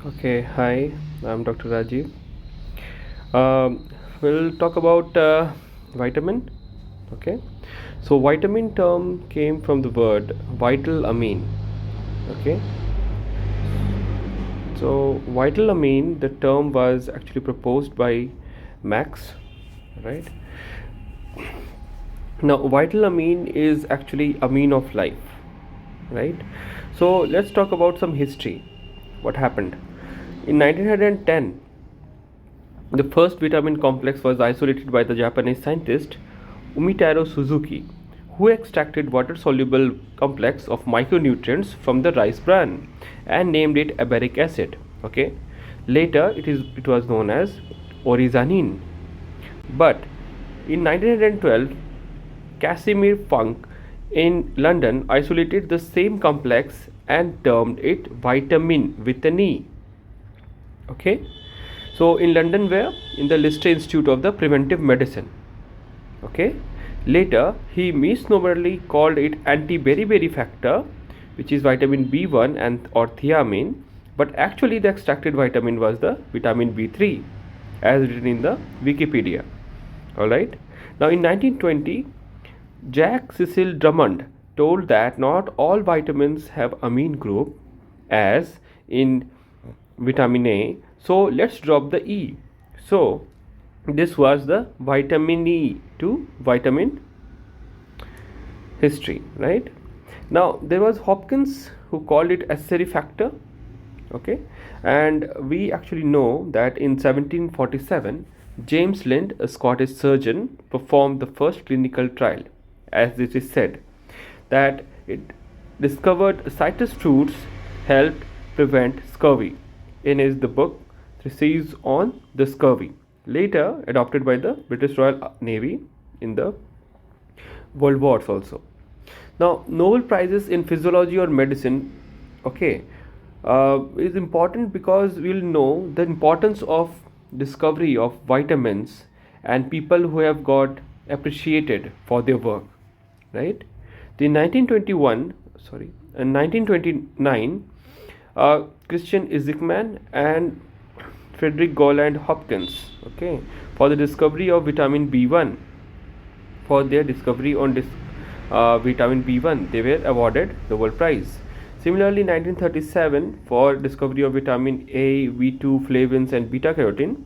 Okay, hi, I'm Dr. Rajiv. We'll talk about vitamin. Okay, so vitamin term came from the word vital amine. Okay, so vital amine, the term was actually proposed by Max, right? Now, vital amine is actually amine of life, right? So let's talk about some history. What happened in 1910? The first vitamin complex was isolated by the Japanese scientist Umitaro Suzuki, who extracted water-soluble complex of micronutrients from the rice bran and named it aberic acid. Okay. Later, it was known as orizanin. But in 1912, Casimir Funk in London isolated the same complex and termed it vitamin with an E. Okay. So in London, where in the Lister Institute of the Preventive Medicine. Okay. Later, he misnomerly called it anti-beriberi factor, which is vitamin B1 and or thiamine, but actually the extracted vitamin was the vitamin B3, as written in the Wikipedia. All right. Now in 1920, Jack Cecil Drummond told that not all vitamins have amine group, as in vitamin A. So let's drop the E. So this was the vitamin E to vitamin history, right? Now there was Hopkins who called it accessory factor. Okay, and we actually know that in 1747 James Lind, a Scottish surgeon, performed the first clinical trial, as it is said that it discovered citrus fruits helped prevent scurvy in his the book Theses on the Scurvy, later adopted by the British Royal Navy in the World Wars also. Now, Nobel Prizes in physiology or medicine, okay, is important because we'll know the importance of discovery of vitamins and people who have got appreciated for their work, right? The 1921, sorry, in 1929, Christian Isaacman and Frederick Goland Hopkins, okay, for the discovery of vitamin B1, for their discovery on vitamin B1, they were awarded the Nobel Prize. Similarly, 1937, for discovery of vitamin A, V2, flavins, and beta carotene,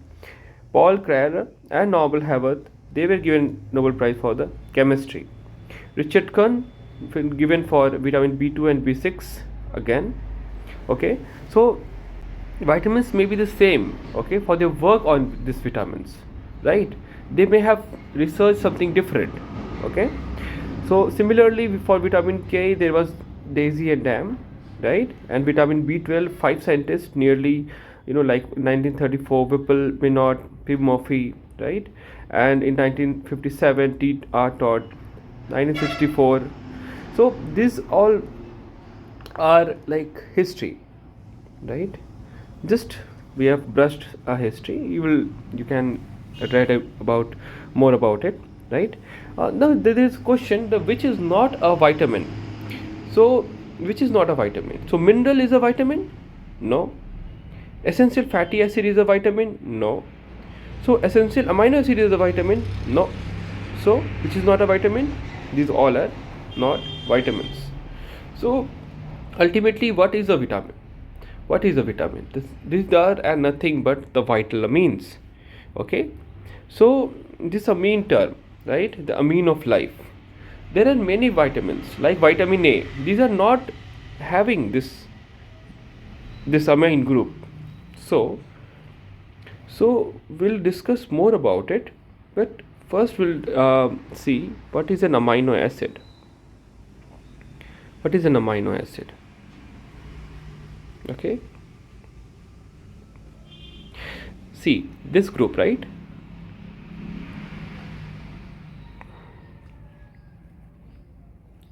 Paul Krer and Norbert Haworth, they were given Nobel Prize for the chemistry. Richard Kern given for vitamin B2 and B6 again. Okay, so vitamins may be the same, okay, for their work on these vitamins, right? They may have researched something different. Okay, so similarly for vitamin K there was Daisy and Dam, right? And vitamin B12, five scientists nearly, like 1934 Whipple, Minot, P. Murphy, right? And in 1957 T. R. Todd, 1964. So these all are like history, right? Just we have brushed a history. You can read about more about it, right? Now there is question the which is not a vitamin. So which is not a vitamin? So mineral is a vitamin? No. Essential fatty acid is a vitamin? No. So essential amino acid is a vitamin? No. So which is not a vitamin? These all are not vitamins. So ultimately, what is a vitamin? What is a vitamin? These are nothing but the vital amines. Okay, so this amine term, right? The amine of life. There are many vitamins like vitamin A. These are not having this amine group. So we'll discuss more about it. But first we'll see what is an amino acid. What is an amino acid? Okay, see this group, right?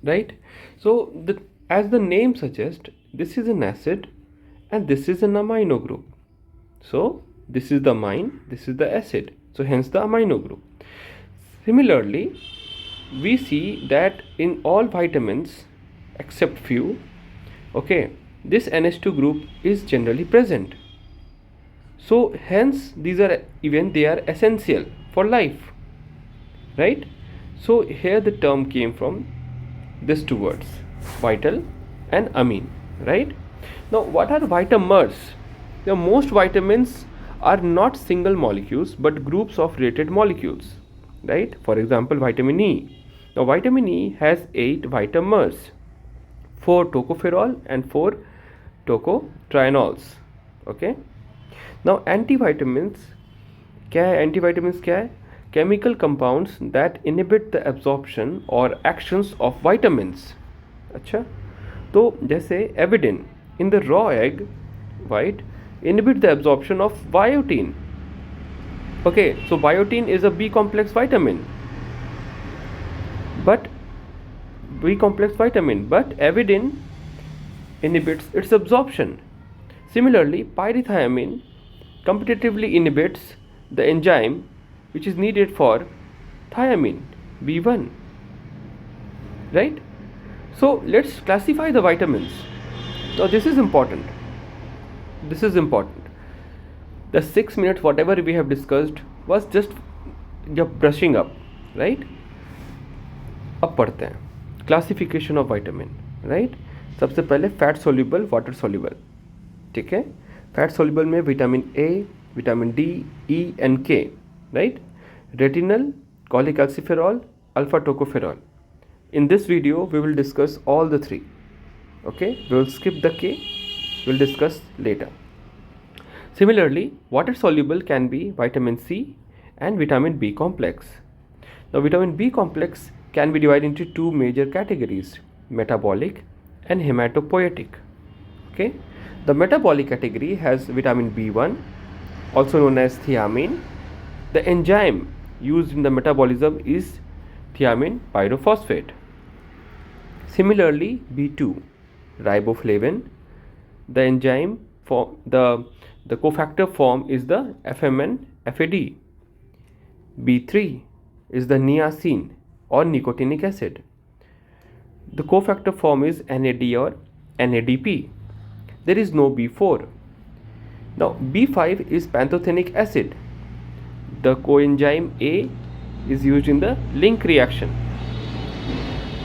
Right, so as the name suggests, this is an acid and this is an amino group. So this is the amine, this is the acid, so hence the amino group. Similarly, we see that in all vitamins except few, okay, this NH2 group is generally present. So hence these are even they are essential for life, right? So here the term came from these two words, vital and amine, right? Now what are vitamins? The most vitamins are not single molecules but groups of related molecules, right? For example, vitamin E. Now vitamin E has 8 vitamins, 4 tocopherol and 4 tocotrienols, okay? Now antivitamins क्या है? एंटीवाइटामिन्स क्या है? Chemical compounds that inhibit the absorption और actions of vitamins. अच्छा, तो जैसे avidin in the raw egg white inhibit the absorption of biotin. Okay, so biotin is a B complex vitamin, but avidin inhibits its absorption. Similarly, pyrithiamine competitively inhibits the enzyme which is needed for thiamine B1, right? So let's classify the vitamins. Now this is important. The 6 minutes whatever we have discussed was just brushing up, right? अब पढ़ते हैं classification of vitamin, right? सबसे पहले fat soluble, water soluble, ठीक है? Fat soluble में vitamin A, vitamin D, E and K, right? Retinal, cholecalciferol, alpha tocopherol. In this video we will discuss all the three. Okay, we will skip the K, we will discuss later. Similarly, water soluble can be vitamin C and vitamin B complex. Now vitamin B complex can be divided into two major categories, metabolic and hematopoietic. Okay, the metabolic category has vitamin B1, also known as thiamine. The enzyme used in the metabolism is thiamine pyrophosphate. Similarly, B2, riboflavin. The enzyme for the cofactor form is the FMN FAD. B3 is the niacin or nicotinic acid. The cofactor form is NAD or NADP. There is no B4. Now B5 is pantothenic acid. The coenzyme A is used in the link reaction.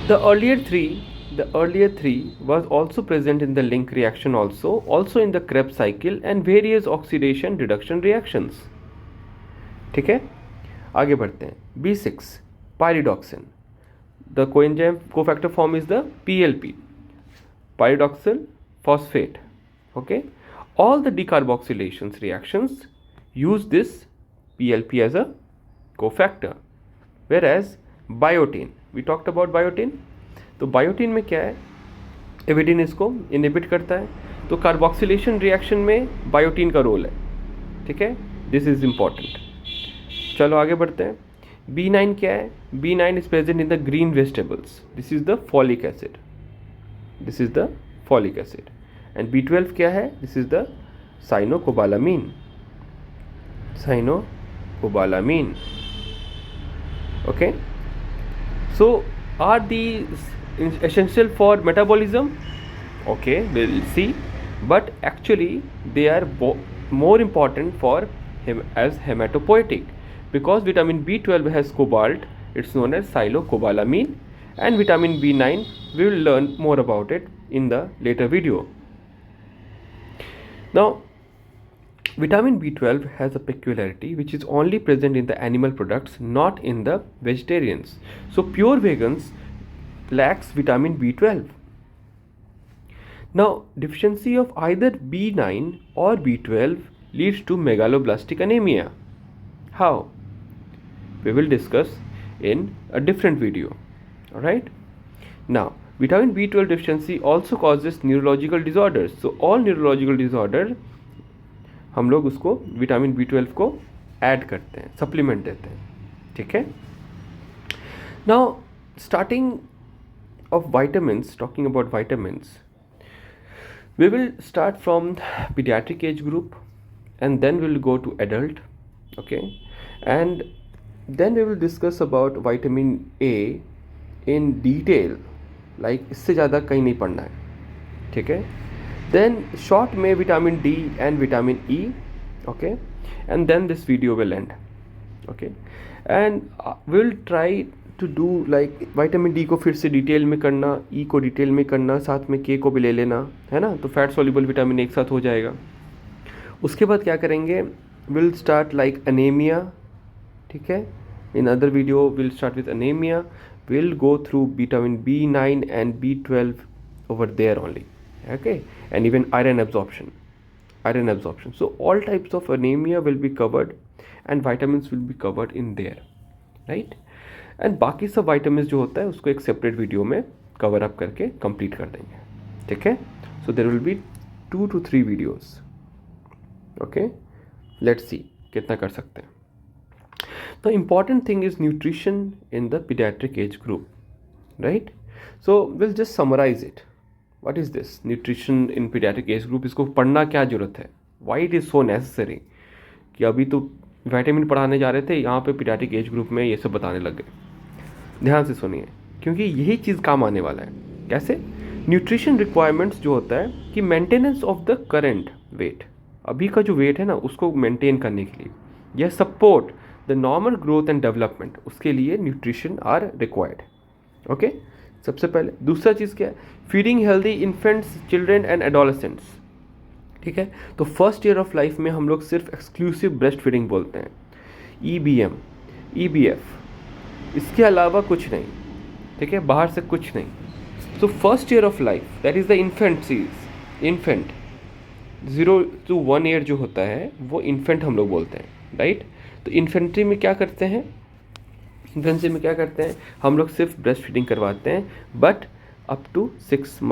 The earlier three was also present in the link reaction also in the Krebs cycle and various oxidation reduction reactions. ठीक है, आगे बढ़ते हैं. B6 pyridoxine. The coenzyme cofactor form is the PLP, pyridoxal phosphate. Okay, all the decarboxylation reactions use this PLP as a cofactor. Whereas biotin, we talked about biotin. तो biotin में क्या है? Avidin इसको इनहिबिट करता है, तो carboxylation reaction में biotin का रोल है, ठीक है? This is important. चलो आगे बढ़ते हैं. B9 क्या है? B9 is present in the green vegetables. This is the folic acid. And B12 क्या है? This is the cyanocobalamin. Okay, so are these essential for metabolism? Okay, we'll see, but actually they are more important for as hematopoietic, because vitamin B12 has cobalt, it's known as psilocobalamin, and vitamin B9 we will learn more about it in the later video. Now vitamin B12 has a peculiarity which is only present in the animal products, not in the vegetarians. So pure vegans lacks vitamin B12. Now deficiency of either B9 or B12 leads to megaloblastic anemia. How? We will discuss in a different video. Alright? Now vitamin B12 deficiency also causes neurological disorders. So all neurological disorders हम लोग उसको vitamin B12 को add करते हैं, supplement देते हैं, ठीक है? Now starting of vitamins, talking about vitamins, we will start from pediatric age group and then we will go to adult, okay, and then we will discuss about vitamin A in detail, like इससे ज़्यादा कहीं नहीं पढ़ना है, ठीक है? Then short में vitamin D and vitamin E, okay, and then this video will end, okay, and we'll try to do like vitamin D को फिर से डिटेल में करना, ई को डिटेल में करना, साथ में के को भी ले लेना, है ना, तो फैट सॉल्युबल विटामिन एक साथ हो जाएगा। उसके बाद क्या करेंगे, विल स्टार्ट लाइक अनेमिया, ठीक है, in other video will start with anaemia, will go through vitamin B9 and B12 over there only, okay, and even iron absorption. So all types of anemia will be covered and vitamins will be covered in there, right, and बाकी सब vitamins जो होता है उसको एक separate video में cover up करके complete कर देंगे, ठीक है। so there will be 2 to 3 videos, okay, let's see कितना कर सकते हैं। The important thing is nutrition in the pediatric age group, right? So we'll just summarize it. What is this nutrition in pediatric age group? इसको पढ़ना क्या जरूरत है? Why it is so necessary? कि अभी तो विटामिन पढ़ाने जा रहे थे, यहाँ पे pediatric age group में ये सब बताने लग गए। ध्यान से सुनिए, क्योंकि यही चीज़ काम आने वाला है। कैसे? न्यूट्रिशन रिक्वायरमेंट्स जो होता है कि maintenance of the current weight, अभी का जो वेट है ना उसको मेंटेन करने के लिए, या support the normal growth and development, उसके लिए न्यूट्रिशन आर रिक्वायर्ड, ओके, सबसे पहले। दूसरा चीज़ क्या है, feeding healthy infants, children and adolescents, ठीक है। तो फर्स्ट ईयर ऑफ लाइफ में हम लोग सिर्फ एक्सक्लूसिव ब्रेस्ट फीडिंग बोलते हैं, EBM, EBF, इसके अलावा कुछ नहीं, ठीक है, बाहर से कुछ नहीं। So first year of life that is the infant 0 to 1 year जो होता है वो इन्फेंट हम लोग बोलते हैं, राइट। तो इन्फेंट्री में क्या करते हैं, हम लोग सिर्फ ब्रेस्ट फीडिंग करवाते हैं, but up to 6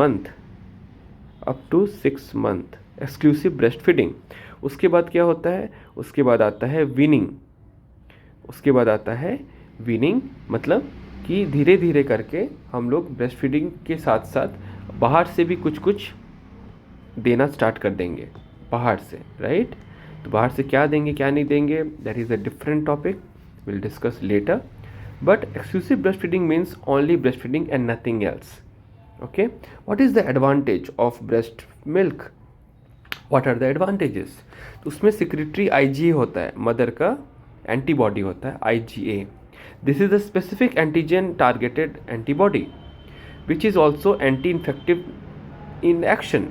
month exclusive breastfeeding. उसके बाद क्या होता है, उसके बाद आता है वीनिंग, मतलब कि धीरे धीरे करके हम लोग ब्रेस्ट फीडिंग के साथ साथ बाहर से भी कुछ देना स्टार्ट कर देंगे, बाहर से, राइट। तो बाहर से क्या देंगे क्या नहीं देंगे, that is a different topic, will discuss later, but exclusive breastfeeding means only breastfeeding and nothing else, okay. What is the advantage of breast milk, what are the advantages? तो उसमें secretary IgA होता है, mother का antibody होता है IgA, this is the specific antigen targeted antibody which is also anti infective in action.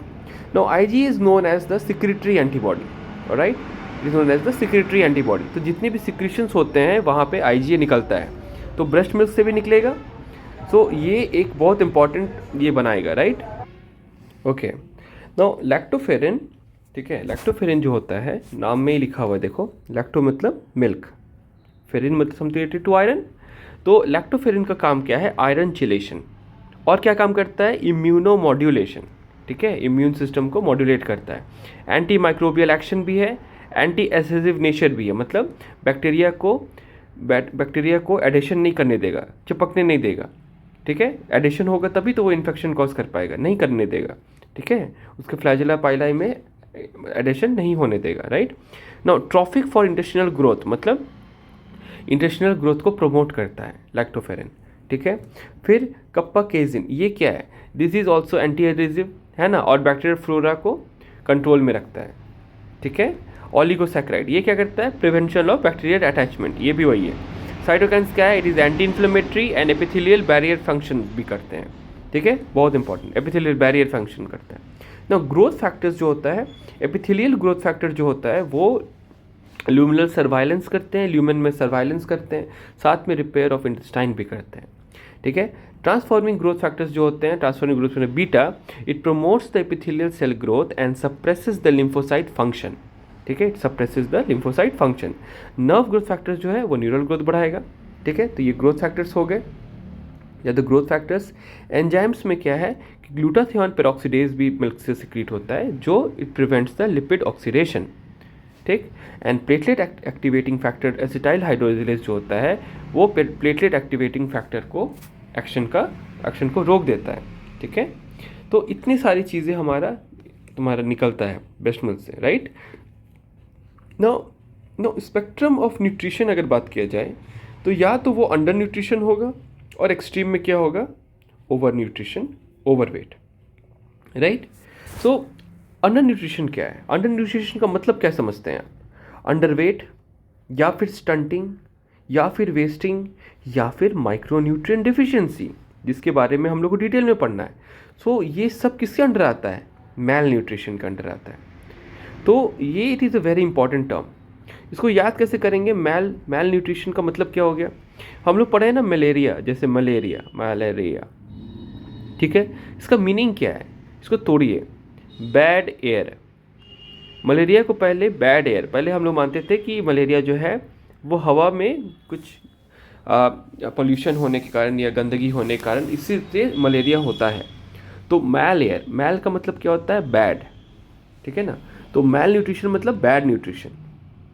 Now IgA is known as the secretory antibody, alright, it is known as the secretory antibody. तो जितने भी secretions होते हैं वहाँ पे IgA निकलता है, तो ब्रेस्ट मिल्क से भी निकलेगा, so ये एक बहुत इंपॉर्टेंट ये बनाएगा, राइट, ओके। नाउ लैक्टोफेरिन, ठीक है, लैक्टोफेरिन जो होता है नाम में ही लिखा हुआ है, देखो, लैक्टो मतलब मिल्क, फेरिन मतलब समथिंग रिलेटेड टू आयरन। तो लैक्टोफेरिन का काम क्या है, आयरन चिलेशन, और क्या काम करता है, इम्यूनो मॉड्यूलेशन, ठीक है, इम्यून सिस्टम को मॉड्यूलेट करता है, एंटी माइक्रोबियल एक्शन भी है, एंटी एसेसिव नेचर भी है, मतलब बैक्टीरिया को एडिशन नहीं करने देगा, चिपकने नहीं देगा, ठीक है, एडिशन होगा तभी तो वो इन्फेक्शन कॉज कर पाएगा, नहीं करने देगा, ठीक है, उसके फ्लैजेला पाइलाई में एडिशन नहीं होने देगा, right. Now trophic for intestinal growth, मतलब इंटेस्टिनल ग्रोथ को प्रमोट करता है लैक्टोफेरिन, ठीक है। फिर कप्पाकेजिन, ये क्या है, this is also anti adhesive, है ना, और बैक्टीरियल फ्लोरा को कंट्रोल में रखता है, ठीक है। ओलिगोसैकेराइड, ये क्या करता है, प्रिवेंशन ऑफ बैक्टीरियल अटैचमेंट, ये भी वही है। साइटोकाइन्स क्या है, it is anti inflammatory and epithelial barrier function भी करते हैं, ठीक है, बहुत इंपॉर्टेंट, एपिथेलियल बैरियर फंक्शन करता है। ना ग्रोथ फैक्टर्स जो होता है, एपिथेलियल ग्रोथ फैक्टर जो होता है वो ल्यूमिनल सर्वाइलेंस करते हैं, ल्यूमेन में सर्वाइलेंस करते हैं, साथ में रिपेयर ऑफ इंटेस्टाइन भी करते हैं, ठीक है। ट्रांसफॉर्मिंग ग्रोथ फैक्टर्स जो होते हैं, transforming growth factor beta, it promotes the epithelial cell growth and suppresses the lymphocyte function, ठीक है, it suppresses the lymphocyte function. Nerve growth factors जो है वो न्यूरल ग्रोथ बढ़ाएगा, ठीक है। तो ये ग्रोथ फैक्टर्स हो गए, या द ग्रोथ फैक्टर्स। एंजाइम्स में क्या है कि ग्लूटाथियोन पेरोक्सीडेज भी मिल्क से सिक्रीट होता है, जो it prevents the lipid oxidation, ठीक। And platelet activating factor acetyl hydrolase जो होता है वो प्लेटलेट एक्टिवेटिंग फैक्टर को एक्शन को रोक देता है, ठीक है। तो इतनी सारी चीज़ें तुम्हारा निकलता है ब्रेस्ट मिल्क से, right. No spectrum of nutrition अगर बात किया जाए तो या तो वो अंडर न्यूट्रिशन होगा, और एक्सट्रीम में क्या होगा, over nutrition, overweight, right. So under nutrition क्या है, अंडर न्यूट्रिशन का मतलब क्या समझते हैं आप? अंडरवेट, या फिर स्टंटिंग, या फिर वेस्टिंग, या फिर माइक्रोन्यूट्रिएंट डिफिशिएंसी, जिसके बारे में हम लोग को डिटेल में पढ़ना है। सो ये सब किसके अंडर आता है? मैल न्यूट्रिशन के अंडर आता है। तो ये it is a very important term. इसको याद कैसे करेंगे? मैल न्यूट्रिशन का मतलब क्या हो गया? हम लोग पढ़े हैं ना मलेरिया, जैसे मलेरिया, ठीक है, इसका मीनिंग क्या है? इसको तोड़िए। बैड एयर, मलेरिया को पहले बैड एयर, पहले हम लोग मानते थे कि मलेरिया जो है वो हवा में कुछ पोल्यूशन होने के कारण या गंदगी होने के कारण इसी से मलेरिया होता है। तो मैल एयर, मैल का मतलब क्या होता है? बैड, ठीक है ना। तो मैल न्यूट्रिशन मतलब बैड न्यूट्रिशन,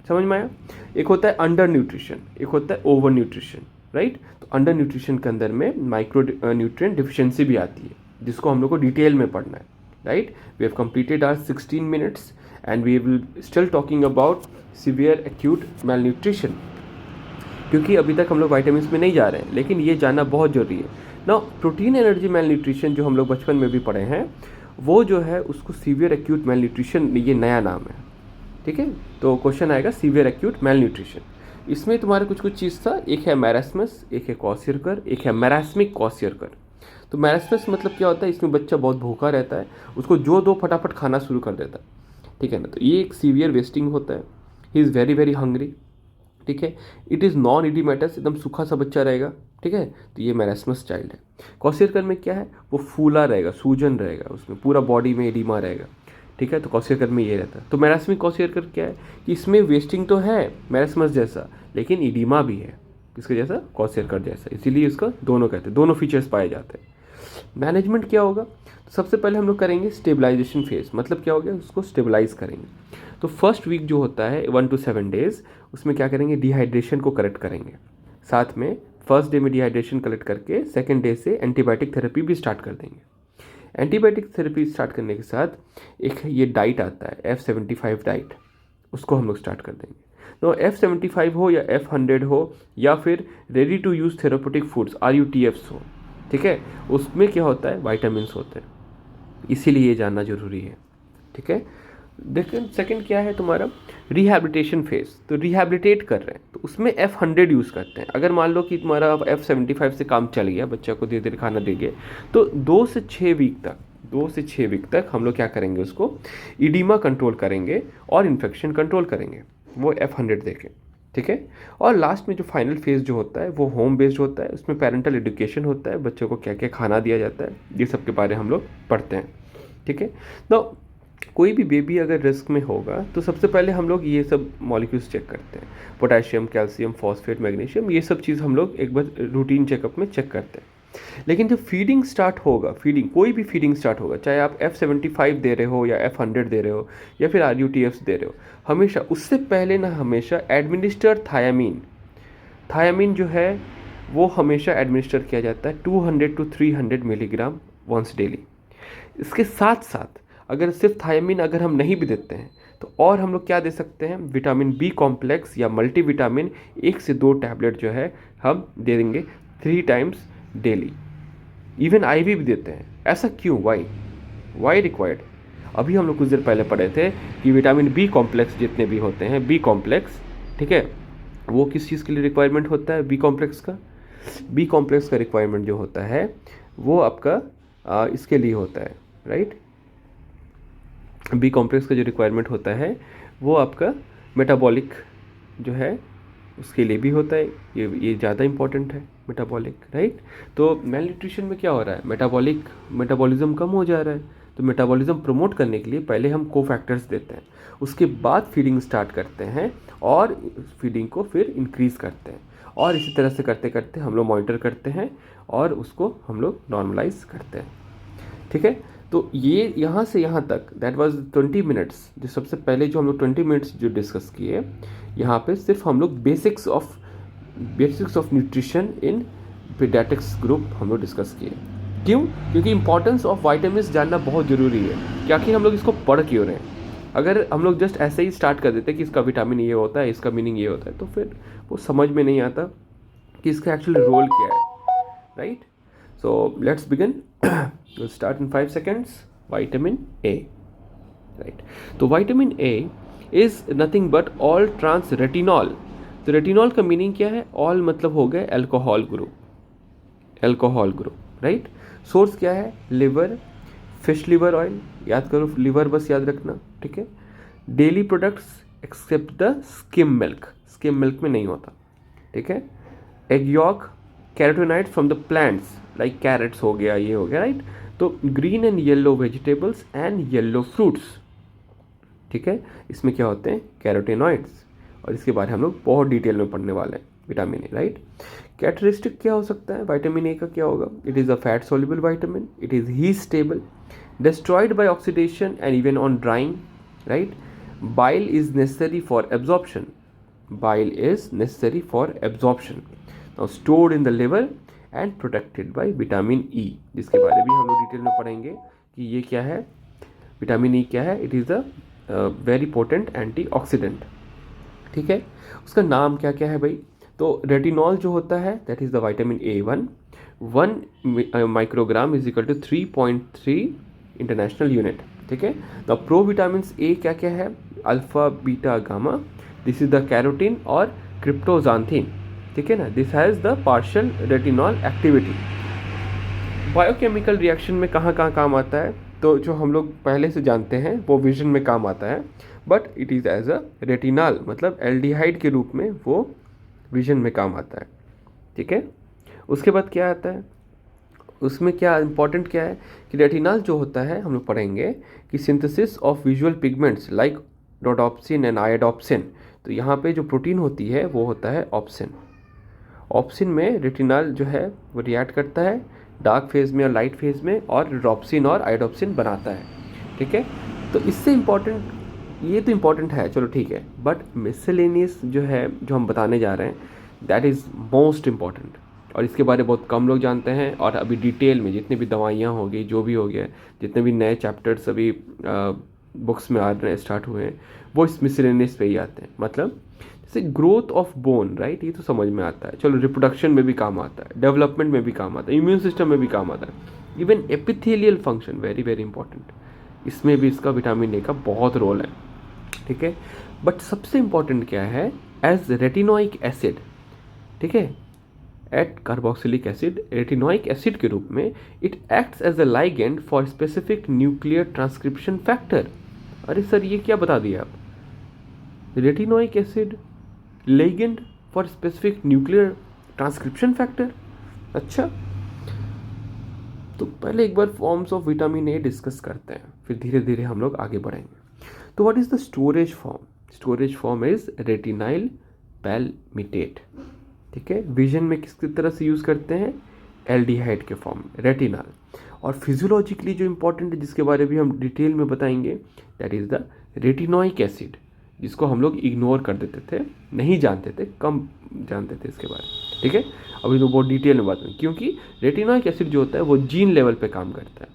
समझ में आया? एक होता है अंडर न्यूट्रिशन, एक होता है ओवर न्यूट्रिशन, राइट। तो अंडर न्यूट्रिशन के अंदर में माइक्रो न्यूट्रिएंट डिफिशिएंसी भी आती है, जिसको हम लोग को डिटेल में पढ़ना है, right. We have completed our 16 minutes and we will still talking about severe acute malnutrition, क्योंकि अभी तक हम लोग वाइटामिन में नहीं जा रहे हैं, लेकिन ये जानना बहुत ज़रूरी है ना। प्रोटीन एनर्जी मैल न्यूट्रिशन जो हम लोग बचपन में भी पढ़े हैं, वो जो है उसको सीवियर एक्यूट मैल न्यूट्रिशन, ये नया नाम है, ठीक है। तो क्वेश्चन आएगा सीवियर एक्यूट मैल न्यूट्रिशन। इसमें तुम्हारा कुछ कुछ चीज़ था, एक है मैरास्मस, एक है क्वाशियरकर, एक है मैरास्मिक क्वाशियरकर। तो मैरास्मस मतलब क्या होता है? इसमें बच्चा बहुत भूखा रहता है, उसको जो दो फटाफट खाना शुरू कर देता है, ठीक है ना। तो ये एक सीवियर वेस्टिंग होता है। He is very very hungry, ठीक है। इट इज़ नॉन इडीमेटस, एकदम सूखा सा बच्चा रहेगा, ठीक है। तो ये मैरास्मस चाइल्ड है। क्वाशियरकर में क्या है? वो फूला रहेगा, सूजन रहेगा, उसमें पूरा बॉडी में एडिमा रहेगा, ठीक है। तो क्वाशियरकर में ये रहता है। तो मैरास्मिक क्वाशियरकर क्या है कि इसमें वेस्टिंग तो है मैरास्मस जैसा, लेकिन इडीमा भी है किसके जैसा? क्वाशियरकर जैसा, इसीलिए इसका दोनों कहते हैं, दोनों फीचर्स पाए जाते हैं। मैनेजमेंट क्या होगा? तो सबसे पहले हम लोग करेंगे स्टेबलाइजेशन फेज, मतलब क्या हो गया? उसको स्टेबलाइज करेंगे। तो फर्स्ट वीक जो होता है 1 to 7 डेज, उसमें क्या करेंगे? डिहाइड्रेशन को करेक्ट करेंगे। साथ में फर्स्ट डे में डिहाइड्रेशन करेक्ट करके सेकेंड डे से एंटीबायोटिक थेरेपी भी स्टार्ट कर देंगे। एंटीबायोटिक थेरेपी स्टार्ट करने के साथ एक ये डाइट आता है F75 डाइट, उसको हम लोग स्टार्ट कर देंगे। तो F75 हो या F100 हो या फिर ready to use therapeutic foods RUTFs हो, ठीक है, उसमें क्या होता है? वाइटामिन्स होते हैं, इसीलिए ये जानना जरूरी है, ठीक है। देखिए सेकंड क्या है तुम्हारा? Rehabilitation phase. तो रिहैबिलिटेट कर रहे हैं तो उसमें F100 यूज़ करते हैं। अगर मान लो कि तुम्हारा F75 से काम चल गया, बच्चा को धीरे धीरे खाना दे गए, तो 2 से 6 वीक तक हम लोग क्या करेंगे? उसको इडीमा कंट्रोल करेंगे और इन्फेक्शन कंट्रोल करेंगे, वो F100 देके, ठीक है। और लास्ट में जो फाइनल फेज जो होता है वो होम बेस्ड होता है, उसमें पेरेंटल एजुकेशन होता है, बच्चों को क्या क्या खाना दिया जाता है, ये सब के बारे में हम लोग पढ़ते हैं, ठीक है। तो कोई भी बेबी अगर रिस्क में होगा तो सबसे पहले हम लोग ये सब मॉलिक्यूल्स चेक करते हैं, पोटेशियम, कैल्शियम, फॉस्फेट, मैग्नीशियम, ये सब चीज़ हम लोग एक बार रूटीन चेकअप में चेक करते हैं। लेकिन जब फीडिंग स्टार्ट होगा, कोई भी फीडिंग स्टार्ट होगा, चाहे आप F75 दे रहे हो या F100 दे रहे हो या फिर RUTFs दे रहे हो, हमेशा उससे पहले ना हमेशा एडमिनिस्टर थायामीन जो है वो हमेशा एडमिनिस्टर किया जाता है 200 to 300 मिलीग्राम वंस डेली। इसके साथ साथ अगर सिर्फ थायामीन अगर हम नहीं भी देते हैं तो और हम लोग क्या दे सकते हैं? विटामिन B कॉम्प्लेक्स या मल्टीविटामिन 1 से 2 टैबलेट जो है हम दे देंगे 3 टाइम्स डेली। इवन IV भी देते हैं। ऐसा क्यों? Why required? अभी हम लोग कुछ देर पहले पढ़े थे कि विटामिन B कॉम्प्लेक्स जितने भी होते हैं, B कॉम्प्लेक्स, ठीक है, वो किस चीज़ के लिए रिक्वायरमेंट होता है? B कॉम्प्लेक्स का रिक्वायरमेंट जो होता है वो आपका इसके लिए होता है, राइट। B कॉम्प्लेक्स का जो रिक्वायरमेंट होता है वो आपका मेटाबॉलिक जो है उसके लिए भी होता है, ये ज़्यादा इंपॉर्टेंट है मेटाबॉलिक, राइट। तो मेल न्यूट्रिशन में क्या हो रहा है? मेटाबॉलिज्म कम हो जा रहा है, तो मेटाबॉलिज्म प्रमोट करने के लिए पहले हम कोफैक्टर्स देते हैं, उसके बाद फीडिंग स्टार्ट करते हैं और फीडिंग को फिर इंक्रीज़ करते हैं, और इसी तरह से करते करते हम लोग मॉनिटर करते हैं और उसको हम लोग नॉर्मलाइज करते हैं, ठीक है। तो ये यहाँ से यहाँ तक दैट वाज 20 मिनट्स, जो सबसे पहले जो हम लोग 20 मिनट्स जो डिस्कस किए, यहाँ पे सिर्फ हम लोग basics of nutrition in paediatrics group हम लोग डिस्कस किए। क्यों? क्योंकि इंपॉर्टेंस ऑफ वाइटामिन्स जानना बहुत ज़रूरी है कि आखिर हम लोग इसको पढ़ क्यों रहे हैं। अगर हम लोग जस्ट ऐसे ही स्टार्ट कर देते कि इसका विटामिन ये होता है, इसका मीनिंग ये होता है, तो फिर वो समझ में नहीं आता कि इसका एक्चुअल रोल क्या है, right. So let's begin, we'll start in 5 seconds. Vitamin A, right? तो vitamin A is nothing but all trans retinol. तो रेटिनॉल का मीनिंग क्या है? ऑल मतलब हो गया alcohol group, alcohol group, right. Source क्या है? लिवर, फिश लिवर ऑयल, याद करो लिवर बस याद रखना, ठीक है। Dairy products except the skim milk, skim milk में नहीं होता, ठीक है। Egg yolk, carotenoid from the plants like carrots हो गया, ये हो गया, राइट। तो green and yellow vegetables and yellow fruits, ठीक है, इसमें क्या होते हैं? कैरोटीनॉइड्स, और इसके बारे में हम लोग बहुत डिटेल में पढ़ने वाले हैं। Vitamin A, right. कैरेक्टरिस्टिक क्या हो सकता है विटामिन ए का? क्या होगा? It is a fat soluble vitamin, it is heat stable, destroyed by oxidation and even on drying, right? Bile is necessary for absorption, bile is necessary for absorption, now stored in the liver and protected by vitamin E, जिसके बारे में भी हम लोग detail में पढ़ेंगे कि ये क्या है, विटामिन ई क्या है। It is a very potent antioxidant, ठीक है। उसका नाम क्या क्या है भाई? तो रेटिनॉल जो होता है that is the vitamin A1, 1 microgram is equal to 3.3 international unit, ठीक है। द प्रो विटामिन ए क्या क्या है? Alpha, beta, gamma, this is the carotene और क्रिप्टोजांथिन, ठीक है ना। This has the partial retinol activity. Biochemical reaction में कहाँ कहाँ काम आता है? तो जो हम लोग पहले से जानते हैं वो विजन में काम आता है, but it is as a retinol, मतलब एल्डिहाइड के रूप में वो विजन में काम आता है, ठीक है। उसके बाद क्या आता है? उसमें क्या इंपॉर्टेंट क्या है कि रेटिनॉल जो होता है हम लोग पढ़ेंगे कि synthesis of visual pigments like rhodopsin and iodopsin. तो यहाँ पे जो प्रोटीन होती है वो होता है ऑप्सिन। ऑप्सिन में रेटिनॉल जो है वो रिएक्ट करता है डार्क फेज में और लाइट फेज में, और रोडोप्सिन और आयोडोप्सिन बनाता है, ठीक है। तो इससे इम्पॉर्टेंट, ये तो इम्पॉर्टेंट है, चलो ठीक है, बट मिसलेनियस जो है जो हम बताने जा रहे हैं दैट इज़ मोस्ट इम्पॉर्टेंट, और इसके बारे में बहुत कम लोग जानते हैं। और अभी डिटेल में जितनी भी दवाइयाँ हो गई, जो भी हो गया, जितने भी नए चैप्टर्स अभी बुक्स में आ रहे हैं, स्टार्ट हुए हैं, वो इस मिसलेनियस पे ही आते हैं। मतलब जैसे ग्रोथ ऑफ बोन, राइट, ये तो समझ में आता है, चलो रिप्रोडक्शन में भी काम आता है, डेवलपमेंट में भी काम आता है, इम्यून सिस्टम में भी काम आता है, even epithelial function, very very important, इसमें भी इसका विटामिन ए का बहुत रोल है, ठीक है। बट सबसे इंपॉर्टेंट क्या है? एज रेटिनोइक एसिड, ठीक है, at carboxylic acid, retinoic acid के रूप में it acts as a ligand for specific nuclear transcription factor. अरे सर ये क्या बता दिया आप? Retinoic acid ligand for specific nuclear transcription factor, अच्छा। तो पहले एक बार forms of vitamin A discuss करते हैं, फिर धीरे धीरे हम लोग आगे बढ़ेंगे। तो what is the storage form? Storage form is retinyl palmitate, ठीक है। विजन में किस तरह से यूज़ करते हैं? एल्डिहाइड के फॉर्म में, रेटिनॉल। और फिजियोलॉजिकली जो इंपॉर्टेंट है, जिसके बारे में हम डिटेल में बताएंगे, that is the retinoic acid, जिसको हम लोग इग्नोर कर देते थे, नहीं जानते थे, कम जानते थे इसके बारे में, ठीक है। अभी तो बहुत डिटेल में बात करें, क्योंकि रेटिनोइक एसिड जो होता है वो जीन लेवल पे काम करता है,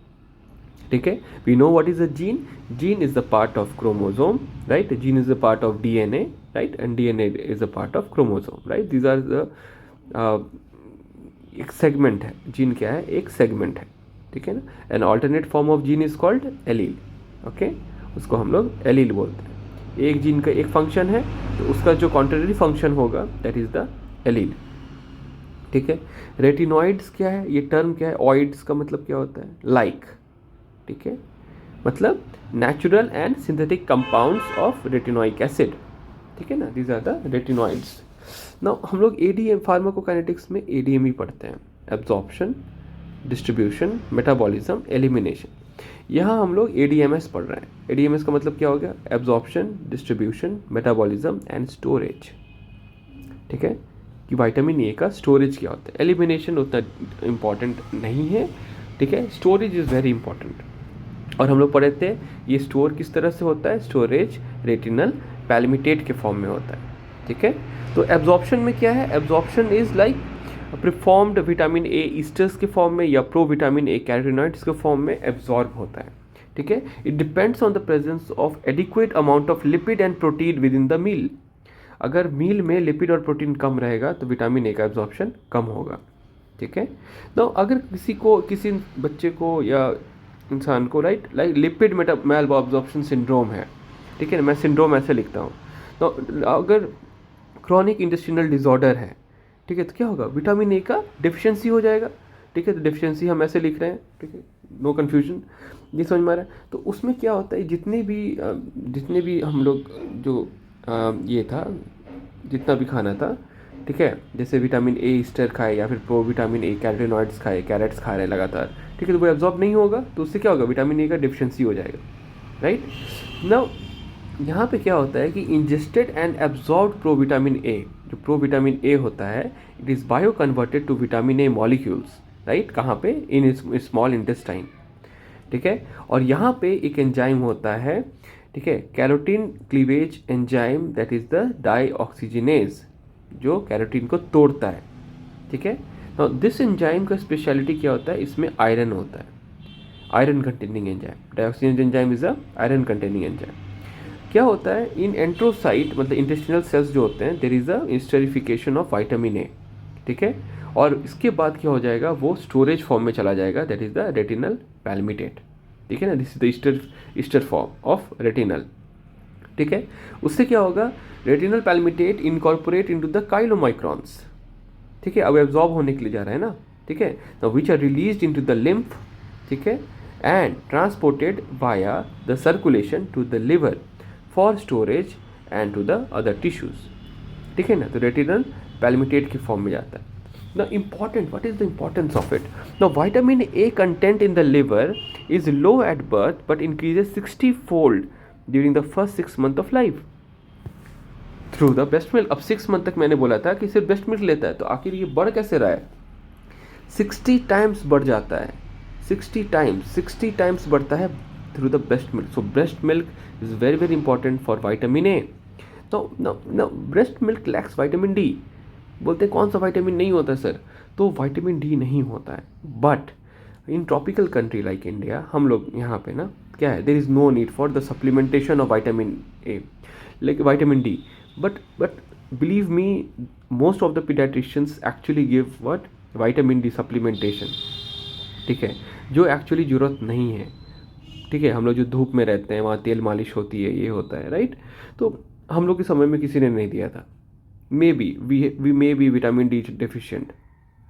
ठीक है। We know what is a gene? Gene is the part of chromosome, right. Gene is the part of DNA, right, and DNA is a part of chromosome, right. These are the एक segment है, gene क्या है? एक segment है, ठीक है ना। An alternate form of gene is called allele, okay, उसको हम लोग एलील बोलते हैं। एक जीन का एक फंक्शन है, तो उसका जो कॉन्ट्रेरी फंक्शन होगा दैट इज द एलील, ठीक है। रेटिनॉइड्स क्या है? ये टर्म क्या है? ऑइड्स का मतलब क्या होता है? लाइक, ठीक है, मतलब natural and synthetic compounds of retinoic acid, ठीक है ना। These are the retinoids. Now हम लोग एडीएम, फार्माकोकाइनेटिक्स में एडीएम ही पढ़ते हैं, एब्जॉर्प्शन, डिस्ट्रीब्यूशन, मेटाबॉलिज्म, एलिमिनेशन। यहाँ हम लोग एडीएमएस पढ़ रहे हैं। एडीएमएस का मतलब क्या हो गया? Absorption, distribution, metabolism and storage, ठीक है, कि विटामिन ए का स्टोरेज क्या होता है। एलिमिनेशन उतना इम्पॉर्टेंट नहीं है, ठीक है, स्टोरेज इज़ वेरी इंपॉर्टेंट। और हम लोग पढ़े थे ये स्टोर किस तरह से होता है? स्टोरेज रेटिनल पैल्मिटेट के फॉर्म में होता है, ठीक है। तो एब्जॉर्प्शन में क्या है? Absorption is like preformed vitamin A esters के फॉर्म में या प्रो विटामिन ए कैरोटीनॉइड्स के फॉर्म में एब्जॉर्ब होता है, ठीक है। It depends on the presence of adequate amount of lipid and protein within the meal. अगर मील में लिपिड और प्रोटीन कम रहेगा तो विटामिन ए का एब्जॉर्प्शन कम होगा, ठीक है। तो अगर किसी बच्चे को या इंसान को, right, like lipid malabsorption syndrome है, ठीक है ना, मैं सिंड्रोम ऐसे लिखता हूँ। तो अगर क्रॉनिक इंटेस्टिनल डिसऑर्डर है, ठीक है, तो क्या होगा, विटामिन ए का डिफिशियंसी हो जाएगा। ठीक है, तो डिफिशियंसी हम ऐसे लिख रहे हैं, ठीक है, नो कन्फ्यूजन, ये समझ में आ रहा है। तो उसमें क्या होता है, जितने भी हम लोग जो ये था, जितना भी खाना था, ठीक है, जैसे विटामिन ए ईस्टर खाए या फिर प्रो विटामिन ए कैरोटीनॉइड्स खाए, कैरेट्स खा रहे हैं लगातार, ठीक है, तो वो एब्जॉर्ब नहीं होगा, तो उससे क्या होगा, विटामिन ए का डिफिशियंसी हो जाएगा, राइट। नाउ यहाँ पे क्या होता है कि ingested and absorbed provitamin A, जो प्रोविटामिन ए होता है, it is bio converted to vitamin A molecules, right, कहाँ पे, इन स्मॉल इंटेस्टाइन, ठीक है। और यहाँ पे एक एंजाइम होता है, ठीक है, carotene cleavage enzyme, that is the dioxygenase, जो कैरोटीन को तोड़ता है, ठीक है। तो दिस एंजाइम का स्पेशलिटी क्या होता है, इसमें आयरन होता है, iron containing enzyme, dioxygenase enzyme is a iron containing enzyme. क्या होता है, इन एंट्रोसाइट मतलब इंटेस्टिनल सेल्स जो होते हैं, there is a esterification of vitamin A, ठीक है, और इसके बाद क्या हो जाएगा, वो स्टोरेज फॉर्म में चला जाएगा, दैट इज द रेटिनल पैल्मिटेट, ठीक है ना, this is the Easter form of retinal, ठीक है। उससे क्या होगा, रेटिनल पैल्मिटेट इनकॉर्पोरेट इनटू द काइलोमाइक्रॉन्स, ठीक है, अब एब्जॉर्ब होने के लिए जा रहा है ना, ठीक है, तो which are released into the lymph, ठीक है, and transported via the circulation to the liver for storage and to the other tissues, ठीक है ना, तो रेटिनल पैल्मिटेट की फॉर्म में जाता है। Now important, what is the importance of it? Now vitamin A content in the liver is low at birth but increases 60-fold during the first 6 months of life through the breast milk. अब 6 month तक मैंने बोला था कि सिर्फ breast milk लेता है, तो आखिर ये बढ़ कैसे रहा है, 60 टाइम्स बढ़ जाता है, 60 टाइम्स बढ़ता है through the breast milk. So breast milk is very very important for vitamin A. तो ना breast milk lakhs vitamin D, बोलते हैं कौन सा विटामिन नहीं होता सर, तो विटामिन डी नहीं होता है, but in tropical country like India, हम लोग यहाँ पे ना क्या है, there is no need for the supplementation of vitamin A, like vitamin D, but believe me, most of the pediatricians actually give what, vitamin D supplementation, ठीक है, जो एक्चुअली ज़रूरत नहीं है, ठीक है। हम लोग जो धूप में रहते हैं, वहाँ तेल मालिश होती है, ये होता है, राइट, तो हम लोग के समय में किसी ने नहीं दिया था, maybe we maybe vitamin D deficient,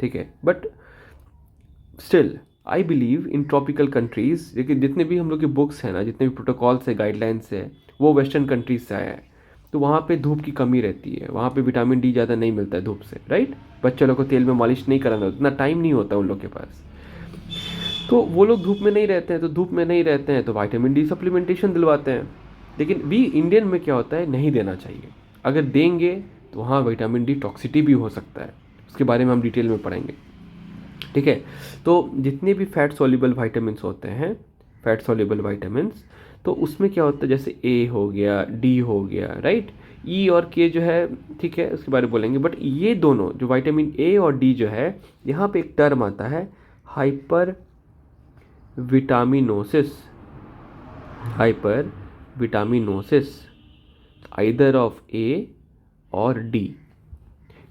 ठीक है, but still I believe in tropical countries, लेकिन जितने भी हम लोग की बुक्स हैं ना, जितने भी प्रोटोकॉल्स है, गाइडलाइंस है, वो वेस्टर्न कंट्रीज से आया है, तो वहाँ पे धूप की कमी रहती है, वहाँ पे विटामिन डी ज़्यादा नहीं मिलता है धूप से, राइट। बच्चे लोग को तेल में मालिश नहीं कराना, उतना टाइम नहीं होता उन लोग के पास, तो वो लोग धूप में नहीं रहते हैं, तो धूप में नहीं रहते हैं तो विटामिन डी सप्लीमेंटेशन दिलवाते हैं। लेकिन वी इंडियन में क्या होता है, नहीं देना चाहिए, अगर देंगे तो वहाँ विटामिन डी टॉक्सिटी भी हो सकता है, उसके बारे में हम डिटेल में पढ़ेंगे, ठीक है। तो जितने भी फैट सॉल्युबल विटामिन्स होते हैं, फैट सॉल्युबल विटामिन्स, तो उसमें क्या होता है, जैसे ए हो गया, डी हो गया, राइट, ई और के जो है, ठीक है, उसके बारे में बोलेंगे, बट ये दोनों जो विटामिन ए और डी जो है, यहाँ पे एक टर्म आता है hypervitaminosis, hypervitaminosis, either of A और डी।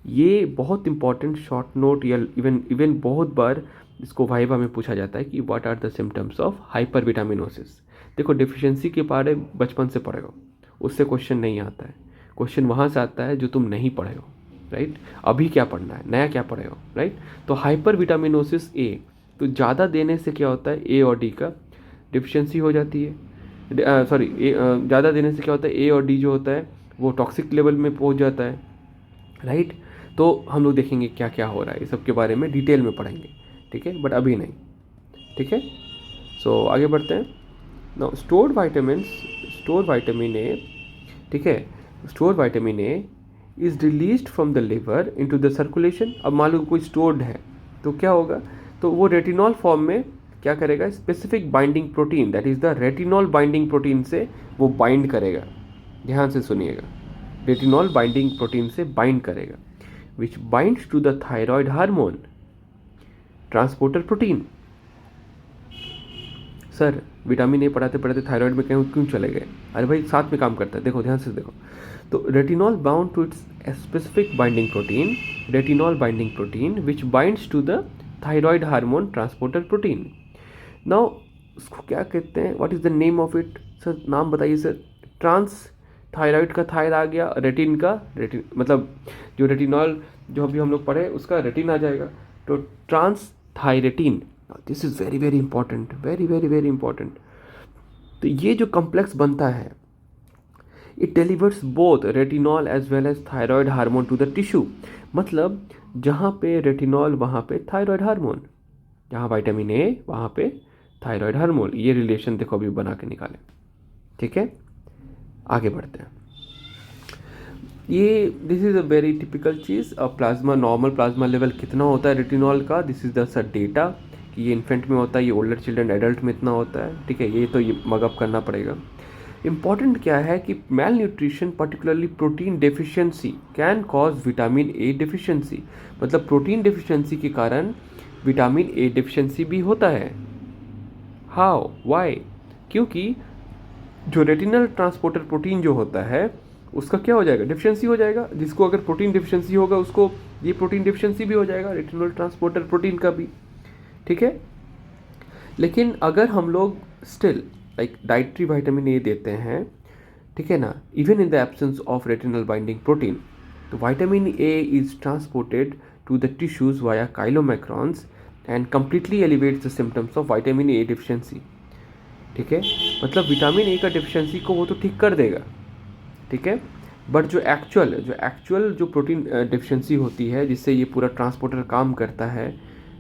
ये बहुत इंपॉर्टेंट शॉर्ट नोट, या इवन बहुत बार इसको वाइवा में पूछा जाता है कि what are the symptoms of hypervitaminosis. देखो डिफिशियंसी के बारे बचपन से पढ़े हो, उससे क्वेश्चन नहीं आता है, क्वेश्चन वहाँ से आता है जो तुम नहीं पढ़े हो, राइट, अभी क्या पढ़ना है, नया क्या पढ़े हो, राइट। तो हाइपर विटामिनोसिस ए, तो ज़्यादा देने से क्या होता है, ए और डी का डिफिशियंसी हो जाती है, सॉरी, ज़्यादा देने से क्या होता है, ए और डी जो होता है वो टॉक्सिक लेवल में पहुंच जाता है, राइट। तो हम लोग देखेंगे क्या क्या हो रहा है, इस सब के बारे में डिटेल में पढ़ेंगे, ठीक है, बट अभी नहीं, ठीक है। सो आगे बढ़ते हैं। नाउ स्टोर्ड विटामिन ए, ठीक है, stored vitamin A is released from the liver into the circulation. अब मान लो कोई स्टोर्ड है तो क्या होगा, तो वो रेटिनॉल फॉर्म में क्या करेगा, specific binding protein, that is the retinol binding protein से वो बाइंड करेगा, ध्यान से सुनिएगा, रेटिनॉल बाइंडिंग प्रोटीन से बाइंड करेगा, which binds to the thyroid hormone transporter protein. Sir vitamin A पढ़ाते पढ़ाते थायराइड में क्यों चले गए, अरे भाई साथ में काम करता है, देखो ध्यान से देखो। तो retinol bound to its specific binding protein, retinol binding protein which binds to the thyroid hormone transporter protein. Now उसको क्या कहते हैं, what is the name of it, sir नाम बताइए सर, ट्रांस थायराइड का थायर आ गया, रेटिन का मतलब जो रेटिनॉल जो अभी हम लोग पढ़े उसका रेटिन आ जाएगा, तो transthyretin. This is very very important, very very very important. तो ये जो कम्प्लेक्स बनता है, it delivers both retinol as well as thyroid hormone to the tissue. मतलब जहाँ पे रेटिनॉल वहाँ पे थायराइड हार्मोन, जहाँ विटामिन ए वहाँ पे थायराइड हार्मोन, ये रिलेशन देखो अभी बना के निकाले। ठीक है, आगे बढ़ते हैं। ये this is a very typical cheese. Plasma, normal plasma level कितना होता है रेटिनॉल का, this is the sir data कि ये इन्फेंट में होता है, ये ओल्डर चिल्ड्रन एडल्ट में इतना होता है। ठीक है, ये तो ये मगअप करना पड़ेगा। इम्पॉर्टेंट क्या है कि malnutrition particularly protein deficiency can cause vitamin A deficiency. मतलब प्रोटीन डेफिशिएंसी के कारण विटामिन ए डेफिशिएंसी भी होता है। How, why? क्योंकि जो रेटिनल ट्रांसपोर्टर प्रोटीन जो होता है उसका क्या हो जाएगा, डिफिशिएंसी हो जाएगा। जिसको अगर प्रोटीन डिफिशिएंसी होगा उसको ये प्रोटीन डिफिशिएंसी भी हो जाएगा, रेटिनल ट्रांसपोर्टर प्रोटीन का भी। ठीक है, लेकिन अगर हम लोग still like dietary vitamin A देते हैं, ठीक है ना, even in the absence of retinal binding protein, तो vitamin A is transported to the tissues via chylomicrons and completely elevates the symptoms of vitamin A deficiency. ठीक है, मतलब vitamin A का डिफिशिएंसी को वो तो ठीक कर देगा, ठीक है, बट जो एक्चुअल जो प्रोटीन डिफिशिएंसी होती है जिससे ये पूरा ट्रांसपोर्टर काम करता है,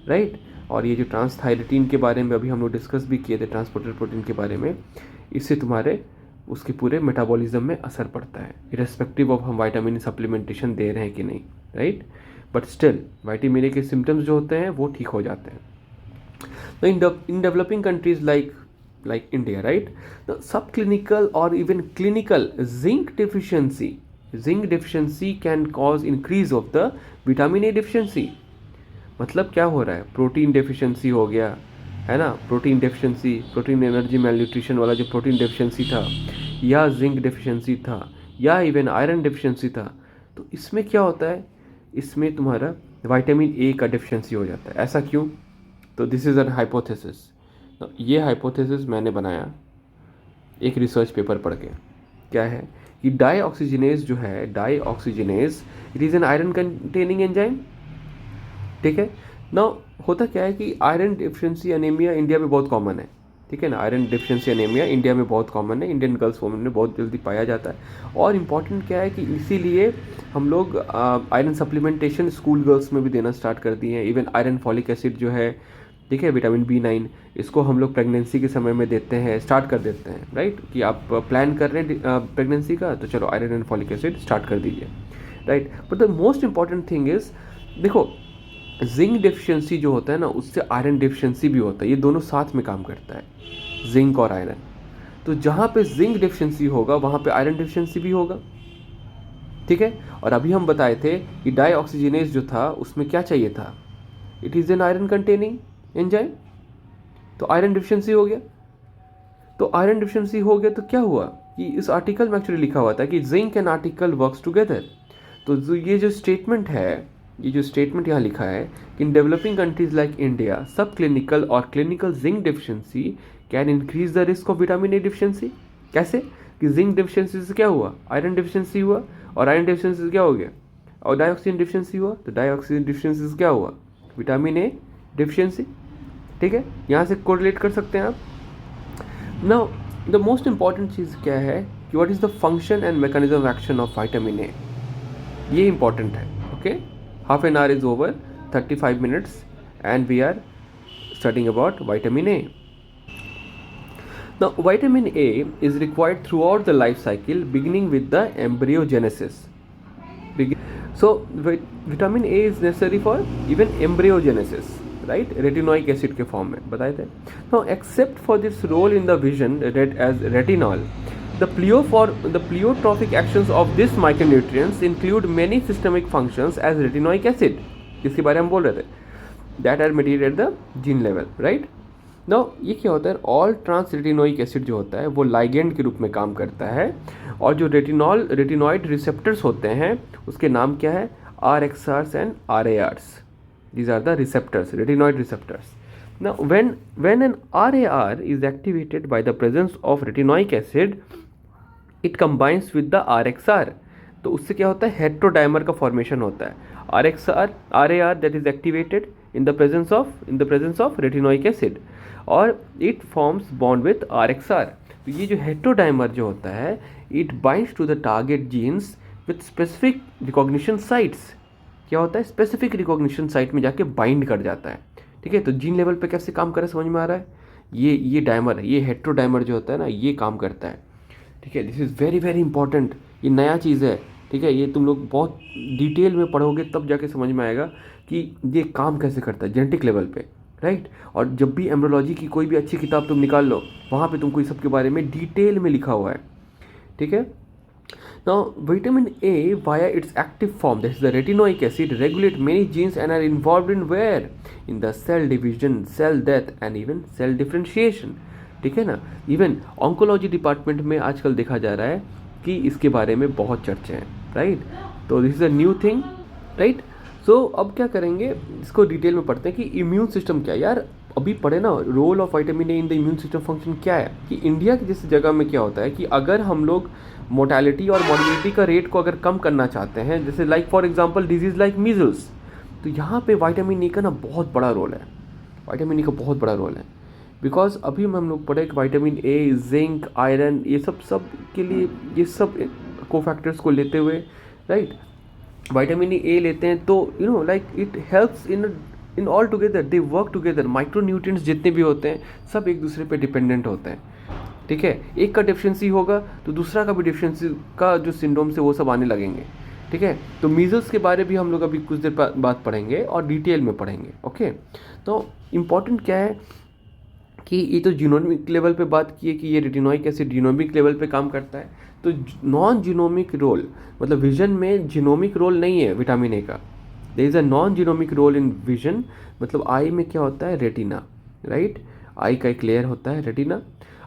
राइट। और ये जो ट्रांसथायरेटिन के बारे में अभी हम लोग डिस्कस भी किए थे, ट्रांसपोर्टर प्रोटीन के बारे में, इससे तुम्हारे उसके पूरे मेटाबॉलिज्म में असर पड़ता है, इरेस्पेक्टिव ऑफ हम विटामिन सप्लीमेंटेशन दे रहे हैं कि नहीं, right. But still vitamin A के सिम्टम्स जो होते हैं वो ठीक हो जाते हैं। तो इन developing countries like India, right? The subclinical or even clinical zinc deficiency can cause increase of the vitamin A deficiency. मतलब क्या हो रहा है, प्रोटीन डेफिशिएंसी हो गया है ना, protein deficiency, protein energy mail nutrition वाला जो प्रोटीन डेफिशिएंसी था, या जिंक डेफिशिएंसी था, या इवन आयरन डेफिशिएंसी था, तो इसमें क्या होता है, इसमें तुम्हारा विटामिन ए का डेफिशिएंसी हो जाता है। ऐसा क्यों? तो दिस इज़ एन हाइपोथेसिस। तो ये हाइपोथेसिस मैंने बनाया एक रिसर्च पेपर पढ़ के। क्या है कि डाईऑक्सीजनेज जो है, dioxygenase it is an iron containing enzyme. ठीक है ना, होता क्या है कि आयरन डिफिशिएंसी एनीमिया इंडिया में बहुत कॉमन है। ठीक है ना, आयरन डिफिशिएंसी एनीमिया इंडिया में बहुत कॉमन है, इंडियन गर्ल्स वोमेन में बहुत जल्दी पाया जाता है। और इम्पॉर्टेंट क्या है कि इसीलिए हम लोग आयरन सप्लीमेंटेशन स्कूल गर्ल्स में भी देना स्टार्ट कर दिए हैं। इवन आयरन फॉलिक एसिड जो है, ठीक है, विटामिन B9, इसको हम लोग प्रेगनेंसी के समय में देते हैं, स्टार्ट कर देते हैं, राइट। कि आप प्लान कर रहे हैं प्रेगनेंसी का, तो चलो iron and folic acid start कर दीजिए, right. But the most important thing is, देखो जिंक डेफिशिएंसी जो होता है ना, उससे आयरन डेफिशिएंसी भी होता है, ये दोनों साथ में काम करता है, जिंक और आयरन। तो जहाँ पे जिंक डेफिशिएंसी होगा वहाँ पे आयरन डेफिशिएंसी भी होगा। ठीक है, और अभी हम बताए थे कि डाईऑक्सीजनेज जो था उसमें क्या चाहिए था, it is an iron containing enzyme, तो आयरन डिफिशिएंसी हो गया। तो आयरन डिफिशिएंसी हो गया तो क्या हुआ कि इस आर्टिकल में एक्चुअली लिखा हुआ था कि zinc and article works together. तो ये जो स्टेटमेंट है, ये जो स्टेटमेंट यहाँ लिखा है कि इन डेवलपिंग कंट्रीज लाइक इंडिया, सब क्लिनिकल और clinical zinc deficiency can increase the risk of vitamin A deficiency. कैसे कि जिंक डिफिशिएंसी से क्या हुआ, आयरन डिफिशिएंसी हुआ, और आयरन डिफिशिएंसी से क्या हो गया, और डाईऑक्सीजन डिफिशिएंसी हुआ, तो डाईऑक्सीजन डिफिशिएंसी से क्या हुआ, विटामिन ए डिफिशिएंसी। ठीक है, यहाँ से कोरिलेट कर सकते हैं आप। नाउ द मोस्ट इंपॉर्टेंट चीज़ क्या है कि what is the function and mechanism of action of vitamin A, ये इंपॉर्टेंट है। Okay, half an hour is over, 35 minutes and we are studying about vitamin A. Now, vitamin A is required throughout the life cycle, beginning with the embryogenesis. So, vitamin A is necessary for even embryogenesis, right? Retinoic acid के form में बताए थे। Now, except for this role in the vision as retinol, the pleiotropic actions of this micronutrients include many systemic functions as retinoic acid, जिसके बारे में हम बोल रहे थे, that are mediated at the gene level, right? Now ये क्या होता है, ऑल ट्रांस रेटिनोइक एसिड जो होता है वो लाइगेंड के रूप में काम करता है, और जो रेटिनॉइड रिसेप्टर्स होते हैं उसके नाम क्या है, RXRs and RARs, these are the receptors, retinoid receptors. Now when an RAR is activated by the presence of retinoic acid, it combines with the R X R. तो उससे क्या होता है, हेट्रोडाइमर का फॉर्मेशन होता है। R X R A R that is activated in the presence of retinoic acid, और it forms bond with R X R. तो ये जो हेट्रोडाइमर जो होता है, it binds to the target genes with specific recognition sites. क्या होता है, स्पेसिफिक रिकॉग्निशन साइट में जाके बाइंड कर जाता है। ठीक है, तो जीन लेवल पे कैसे काम करे समझ में आ रहा है। ये डायमर है, ये हेट्रोडाइमर जो होता है ना, ये काम करता है। ठीक है, this is very very important, ये नया चीज़ है। ठीक है, ये तुम लोग बहुत डिटेल में पढ़ोगे तब जाके समझ में आएगा कि ये काम कैसे करता है जेनेटिक लेवल पे, राइट। और जब भी एम्ब्रोलॉजी की कोई भी अच्छी किताब तुम निकाल लो, वहाँ पे तुमको इस सब के बारे में डिटेल में लिखा हुआ है। ठीक है, now vitamin A via its active form, that is the retinoic acid, regulate many genes and are involved in where, in the cell division, cell death and even cell differentiation। ठीक है ना, even oncology department में आजकल देखा जा रहा है कि इसके बारे में बहुत चर्चे हैं, राइट। तो this is a new thing, right. So अब क्या करेंगे, इसको डिटेल में पढ़ते हैं कि इम्यून सिस्टम क्या है। यार अभी पढ़े ना, role of vitamin A in the immune system function क्या है, कि इंडिया की जैसी जगह में क्या होता है कि अगर हम लोग मोर्टेलिटी और मॉर्बिडिटी का रेट को अगर कम करना चाहते हैं, जैसे like for example disease like measles, तो यहाँ पे विटामिन ए का ना बहुत बड़ा रोल है। विटामिन ए का बहुत बड़ा रोल है, बिकॉज अभी हम लोग पढ़े कि विटामिन ए, जिंक, आयरन, ये सब के लिए, ये सब कोफैक्टर्स को लेते हुए, राइट, विटामिन ए लेते हैं तो you know like it helps in all together, they work together. Micronutrients जितने भी होते हैं सब एक दूसरे पे डिपेंडेंट होते हैं। ठीक है, एक का डेफिशिएंसी होगा तो दूसरा का भी डेफिशिएंसी का जो सिंड्रोम्स है वो सब आने लगेंगे। ठीक है, तो मीजल्स के बारे भी हम लोग अभी कुछ देर बाद पढ़ेंगे और डिटेल में पढ़ेंगे। ओके, तो इम्पॉर्टेंट क्या है कि ये तो जीनोमिक लेवल पे बात की है कि ये रेटिनोइक एसिड जीनोमिक लेवल पे काम करता है। तो नॉन जीनोमिक रोल, मतलब विजन में जीनोमिक रोल नहीं है विटामिन ए का। There is a non genomic role in vision, मतलब आई में क्या होता है, रेटिना, राइट। आई का एक लेयर होता है रेटिना।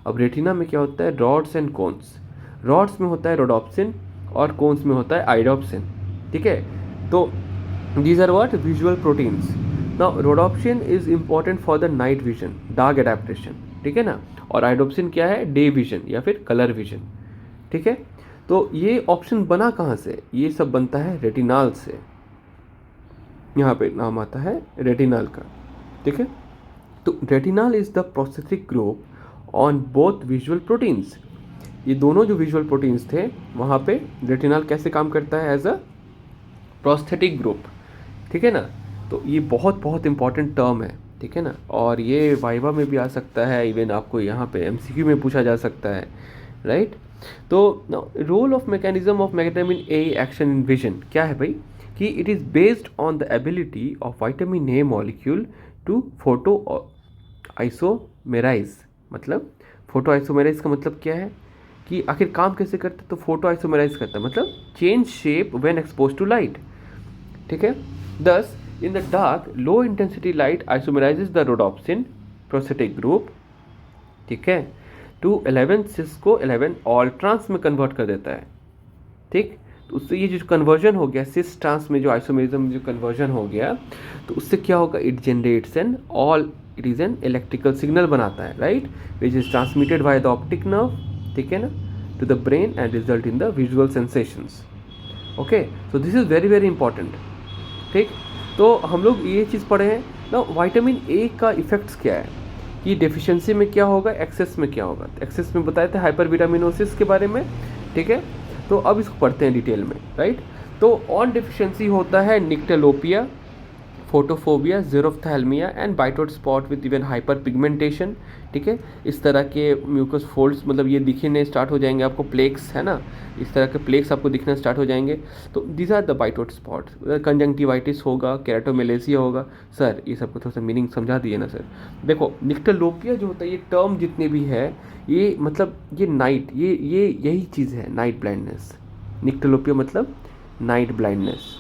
अब रेटिना में क्या होता है, रॉड्स एंड कोन्स। रॉड्स में होता है रोडोप्सिन और कोन्स में होता है आइडोप्सिन। ठीक है, तो these are what, visual proteins. Now rhodopsin is important for the night vision, dark adaptation. ठीक है ना, और आइडोप्सिन क्या है, डे विजन या फिर कलर विजन। ठीक है, तो ये ऑप्शन बना कहाँ से, ये सब बनता है रेटिनाल से। यहाँ पे नाम आता है रेटिनाल का। ठीक है, तो retinal is the prosthetic group on both visual proteins. ये दोनों जो विजुअल प्रोटीन्स थे वहाँ पे रेटिनाल कैसे काम करता है, एज अ प्रोस्थेटिक ग्रुप। ठीक है ना, तो ये बहुत बहुत इंपॉर्टेंट टर्म है। ठीक है ना, और ये वाइवा में भी आ सकता है, इवन आपको यहाँ पे एमसीक्यू में पूछा जा सकता है, राइट। तो role of mechanism of vitamin A action in vision क्या है भाई, कि it is based on the ability of vitamin A molecule to photo isomerise. मतलब फोटो आइसोमेराइज का मतलब क्या है कि आखिर काम कैसे करता है, तो फोटो आइसोमेराइज करता है मतलब change shape when expose to light. ठीक है, thus in the dark low intensity light isomerises the rhodopsin prosthetic group. ठीक है, टू 11 सिस को 11 ऑल ट्रांस में कन्वर्ट कर देता है। ठीक, तो उससे ये जो कन्वर्जन हो गया सिस ट्रांस में, जो आइसोमेरिज्म में जो कन्वर्जन हो गया, तो उससे क्या होगा, it generates an all, it is an electrical signal बनाता है, right, which is transmitted by the optic nerve. ठीक है ना, to the brain and result in the visual sensations. Okay, so this is very very important. ठीक, तो हम लोग ये चीज़ पढ़े हैं ना, विटामिन ए का इफेक्ट्स क्या है, कि डेफिशिएंसी में क्या होगा, एक्सेस में क्या होगा। एक्सेस में बताए थे हाइपरविटामिनोसिस के बारे में। ठीक है, तो अब इसको पढ़ते हैं डिटेल में, राइट। तो ऑन डेफिशिएंसी होता है nyctalopia, photophobia, xerophthalmia and Bitot spot with even hyper pigmentation. ठीक है, इस तरह के म्यूकस फोल्ड्स मतलब ये दिखने स्टार्ट हो जाएंगे आपको, प्लेक्स है ना, इस तरह के प्लेक्स आपको दिखना स्टार्ट हो जाएंगे। तो these are the Bitot spots. Conjunctivitis होगा, केराटोमेलेसिया होगा। सर ये सबको थोड़ा सा मीनिंग समझा दिए ना सर। देखो निक्टेलोपिया जो होता है, ये टर्म जितने भी है, ये मतलब ये नाइट, ये यही चीज़ है, नाइट ब्लाइंडनेस। निक्टेलोपिया मतलब नाइट ब्लाइंडनेस,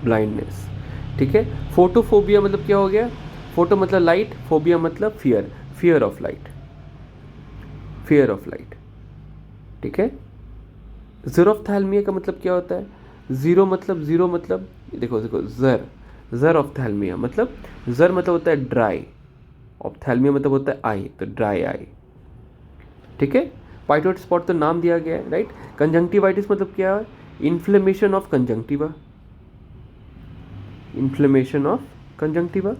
ब्लाइंडनेस। ठीक है, फोटोफोबिया मतलब क्या हो गया, फोटो मतलब लाइट, फोबिया मतलब fear, fear of light, fear of light. ठीक है, ज़ेरोफ्थैल्मिया का मतलब क्या होता है, ज़ीरो मतलब देखो ज़र, ज़र ऑफ्थैल्मिया मतलब, ज़र मतलब होता है ड्राई, ऑफ्थैल्मिया मतलब होता है आई, तो ड्राई आई। ठीक है, पाइटोट स्पॉट तो नाम दिया गया है, राइट। कंजंक्टिवाइटिस मतलब क्या है? Inflammation of conjunctiva, inflammation of conjunctiva,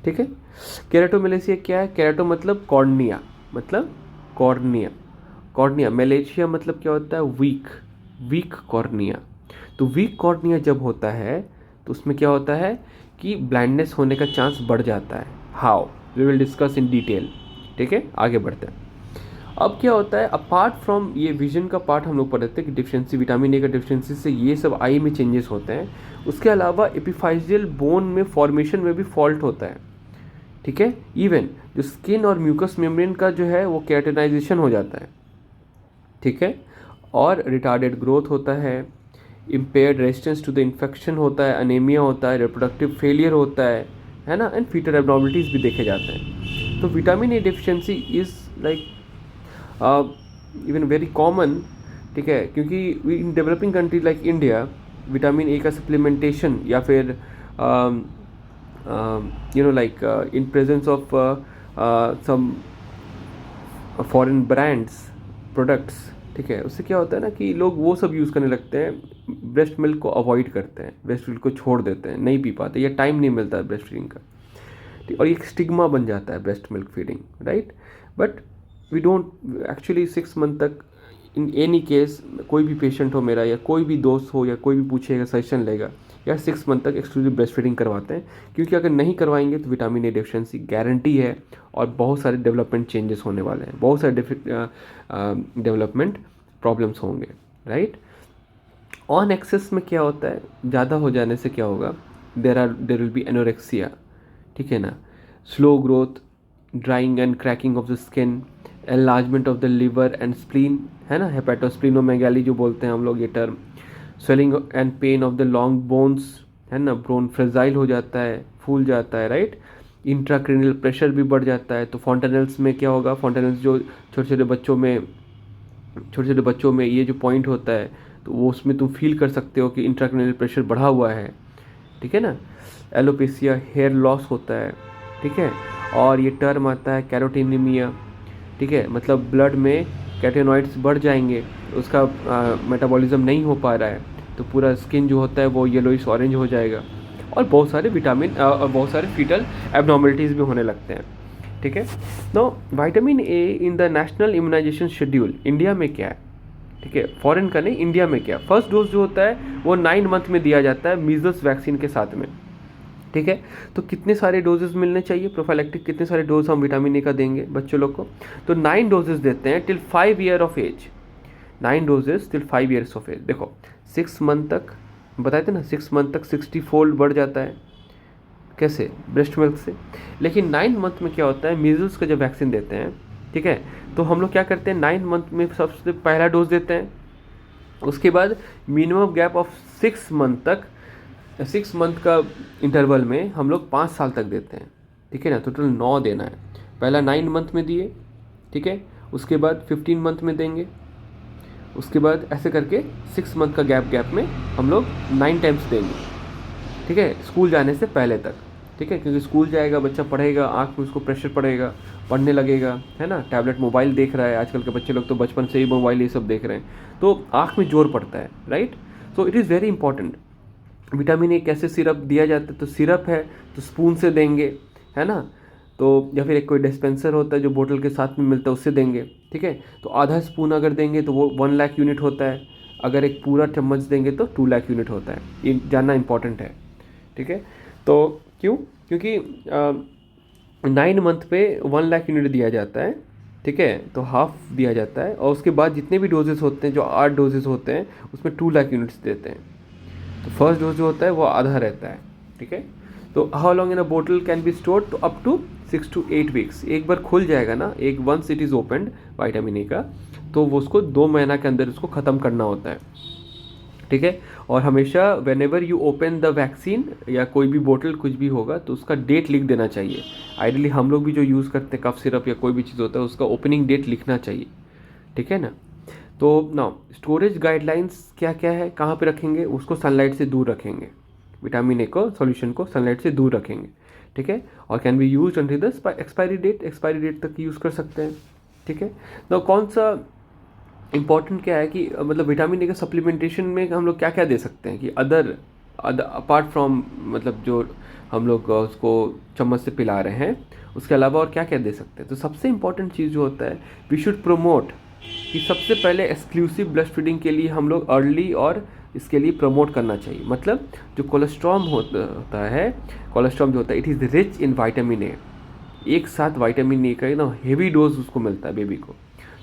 ठीक है। केराटोमेलेसिया क्या है? केराटो मतलब कॉर्निया, मतलब कॉर्निया, कॉर्निया। मेलेशिया मतलब क्या होता है? Weak, weak cornea. तो वीक कॉर्निया जब होता है तो उसमें क्या होता है कि ब्लाइंडनेस होने का चांस बढ़ जाता है। How, we will discuss in detail, ठीक है। आगे बढ़ते हैं। अब क्या होता है, अपार्ट फ्रॉम ये विजन का पार्ट हम लोग पढ़ते हैं कि डिफिशियंसी, विटामिन ए का डिफिशियंसी से ये सब आई में चेंजेस होते हैं। उसके अलावा एपिफाइजियल बोन में फॉर्मेशन में भी फॉल्ट होता है, ठीक है। इवन जो स्किन और म्यूकस मेम्ब्रेन का जो है वो केराटिनाइजेशन हो जाता है, ठीक है। और रिटार्डेड ग्रोथ होता है, impaired resistance to the infection होता है, अनेमिया होता है, रिप्रोडक्टिव फेलियर होता है ना, एंड फीटर एब्नॉर्मलिटीज़ भी देखे जाते हैं। तो vitamin A deficiency is like even very common, ठीक है, क्योंकि in developing countries like India vitamin A का सप्लीमेंटेशन या फिर like in presence of some foreign brands products, ठीक है, उससे क्या होता है ना कि लोग वो सब यूज़ करने लगते हैं, ब्रेस्ट मिल्क को अवॉइड करते हैं, ब्रेस्ट मिल्क को छोड़ देते हैं, नहीं पी पाते या टाइम नहीं मिलता है ब्रेस्ट फीडिंग का, ठीक। और एक स्टिग्मा बन जाता है breast milk feeding, right. But we don't actually 6 month तक इन एनी केस, कोई भी पेशेंट हो मेरा या कोई भी दोस्त हो या कोई भी पूछेगा सजेशन लेगा या 6 मंथ तक एक्सक्लूसिव ब्रेस्ट फीडिंग करवाते हैं, क्योंकि अगर नहीं करवाएंगे तो विटामिन ए डेफिशिएंसी गारंटी है और बहुत सारे डेवलपमेंट चेंजेस होने वाले हैं, बहुत सारे डेवलपमेंट प्रॉब्लम्स होंगे, राइट। ऑन एक्सेस में क्या होता है, ज़्यादा हो जाने से क्या होगा, देर विल बी एनोरेक्सिया, ठीक है ना, slow growth, drawing and cracking of the skin, enlargement of the liver and spleen, है ना, हेपेटोस्प्लिनोमेगाली जो बोलते हैं हम लोग ये term, swelling and pain of the long bones, है ना, ब्रोन फ्रेजाइल हो जाता है, फूल जाता है, राइट। इंट्राक्रेनियल प्रेशर भी बढ़ जाता है। तो फॉन्टेनल्स में क्या होगा, फॉन्टेनल्स जो छोटे छोटे बच्चों में ये जो पॉइंट होता है तो वो उसमें तुम फील कर सकते हो कि इंट्राक्रेनियल प्रेशर बढ़ा हुआ है, ठीक है ना। एलोपेसिया, हेयर लॉस होता है, ठीक है। और ये टर्म आता है कैरोटीनीमिया, ठीक है, मतलब ब्लड में कैटेनॉइड्स बढ़ जाएंगे, उसका मेटाबॉलिज्म नहीं हो पा रहा है, तो पूरा स्किन जो होता है वो येलोइश ऑरेंज हो जाएगा और बहुत सारे बहुत सारे फीटल एबनॉर्मलिटीज़ भी होने लगते हैं, ठीक है। No, vitamin A in the national immunisation schedule India में क्या है, ठीक है, फॉरेन का नहीं, इंडिया में क्या, फर्स्ट डोज जो होता है वो 9 मंथ में दिया जाता है मीजल्स वैक्सीन के साथ में, ठीक है। तो कितने सारे डोजेस मिलने चाहिए प्रोफाइलैक्टिक, कितने सारे डोज हम विटामिन ए का देंगे बच्चों लोग को, तो 9 डोजेस देते हैं till 5 year of age, 9 doses till 5 years of age. देखो 6 मंथ तक बताए थे ना, 6 मंथ तक 60 फोल्ड बढ़ जाता है, कैसे, ब्रेस्ट मिल्क से। लेकिन 9 मंथ में क्या होता है, मीजल्स का जब वैक्सीन देते हैं, ठीक है, तो हम लोग क्या करते हैं, 9 मंथ में सबसे पहला डोज देते हैं, उसके बाद मिनिमम गैप ऑफ 6 मंथ तक, 6 मंथ का इंटरवल में हम लोग 5 साल तक देते हैं, ठीक है ना। टोटल 9 देना है, पहला 9 मंथ में दिए, ठीक है, उसके बाद 15 मंथ में देंगे, उसके बाद ऐसे करके 6 मंथ का गैप में हम लोग 9 टाइम्स देंगे, ठीक है, स्कूल जाने से पहले तक, ठीक है, क्योंकि स्कूल जाएगा बच्चा, पढ़ेगा, आँख में उसको प्रेशर पड़ेगा, पढ़ने लगेगा, है ना, टैबलेट मोबाइल देख रहा है, आजकल के बच्चे लोग तो बचपन से ही मोबाइल ये सब देख रहे हैं, तो आँख में जोर पड़ता है, right. So it is very important. Vitamin A कैसे सिरप दिया जाता है, तो सिरप है तो स्पून से देंगे, है ना, तो या फिर एक कोई डिस्पेंसर होता है जो बोतल के साथ में मिलता है उससे देंगे, ठीक है। तो आधा स्पून अगर देंगे तो वो 1 लाख यूनिट होता है, अगर एक पूरा चम्मच देंगे तो 2 लाख यूनिट होता है, ये जानना इंपॉर्टेंट है, ठीक है। तो क्योंकि 9 मंथ पे 1 लाख यूनिट दिया जाता है, ठीक है, तो हाफ दिया जाता है, और उसके बाद जितने भी डोजेस होते हैं, जो 8 डोजेस होते हैं, उसमें 2 लाख यूनिट्स देते हैं। तो फर्स्ट डोज जो होता है वो आधा रहता है, ठीक है। तो हाउ लॉन्ग इन अ बोतल कैन बी स्टोर्ड, तो अप टू 6 to 8 वीक्स। एक बार खुल जाएगा ना, एक once it is opened vitamin A का, तो वो उसको 2 महीना के अंदर उसको ख़त्म करना होता है, ठीक है। और हमेशा when ever you open the vaccine या कोई भी बोतल कुछ भी होगा तो उसका डेट लिख देना चाहिए। आइडियली हम लोग भी जो यूज़ करते हैं कफ सिरप या कोई भी चीज़ होता है उसका ओपनिंग डेट लिखना चाहिए, ठीक है ना। तो नाउ स्टोरेज गाइडलाइंस क्या क्या है, कहाँ पे रखेंगे, उसको सनलाइट से दूर रखेंगे, विटामिन ए को सॉल्यूशन को सनलाइट से दूर रखेंगे, ठीक है। और can be use until the expiry date तक यूज़ कर सकते हैं, ठीक है। तो कौन सा इम्पॉर्टेंट क्या है कि मतलब विटामिन ए का सप्लीमेंटेशन में हम लोग क्या क्या दे सकते हैं कि अदर अपार्ट फ्रॉम मतलब जो हम लोग उसको चम्मच से पिला रहे हैं, उसके अलावा और क्या क्या दे सकते हैं। तो सबसे इम्पॉर्टेंट चीज़ जो होता है, वी शुड प्रमोट कि सबसे पहले एक्सक्लूसिव ब्रेस्ट फीडिंग के लिए हम लोग अर्ली और इसके लिए प्रमोट करना चाहिए। मतलब जो कोलेस्ट्रॉम होता है, कोलेस्ट्रॉम जो होता है, it is rich in vitamin ए। एक साथ विटामिन ए का एकदम हेवी डोज उसको मिलता है बेबी को।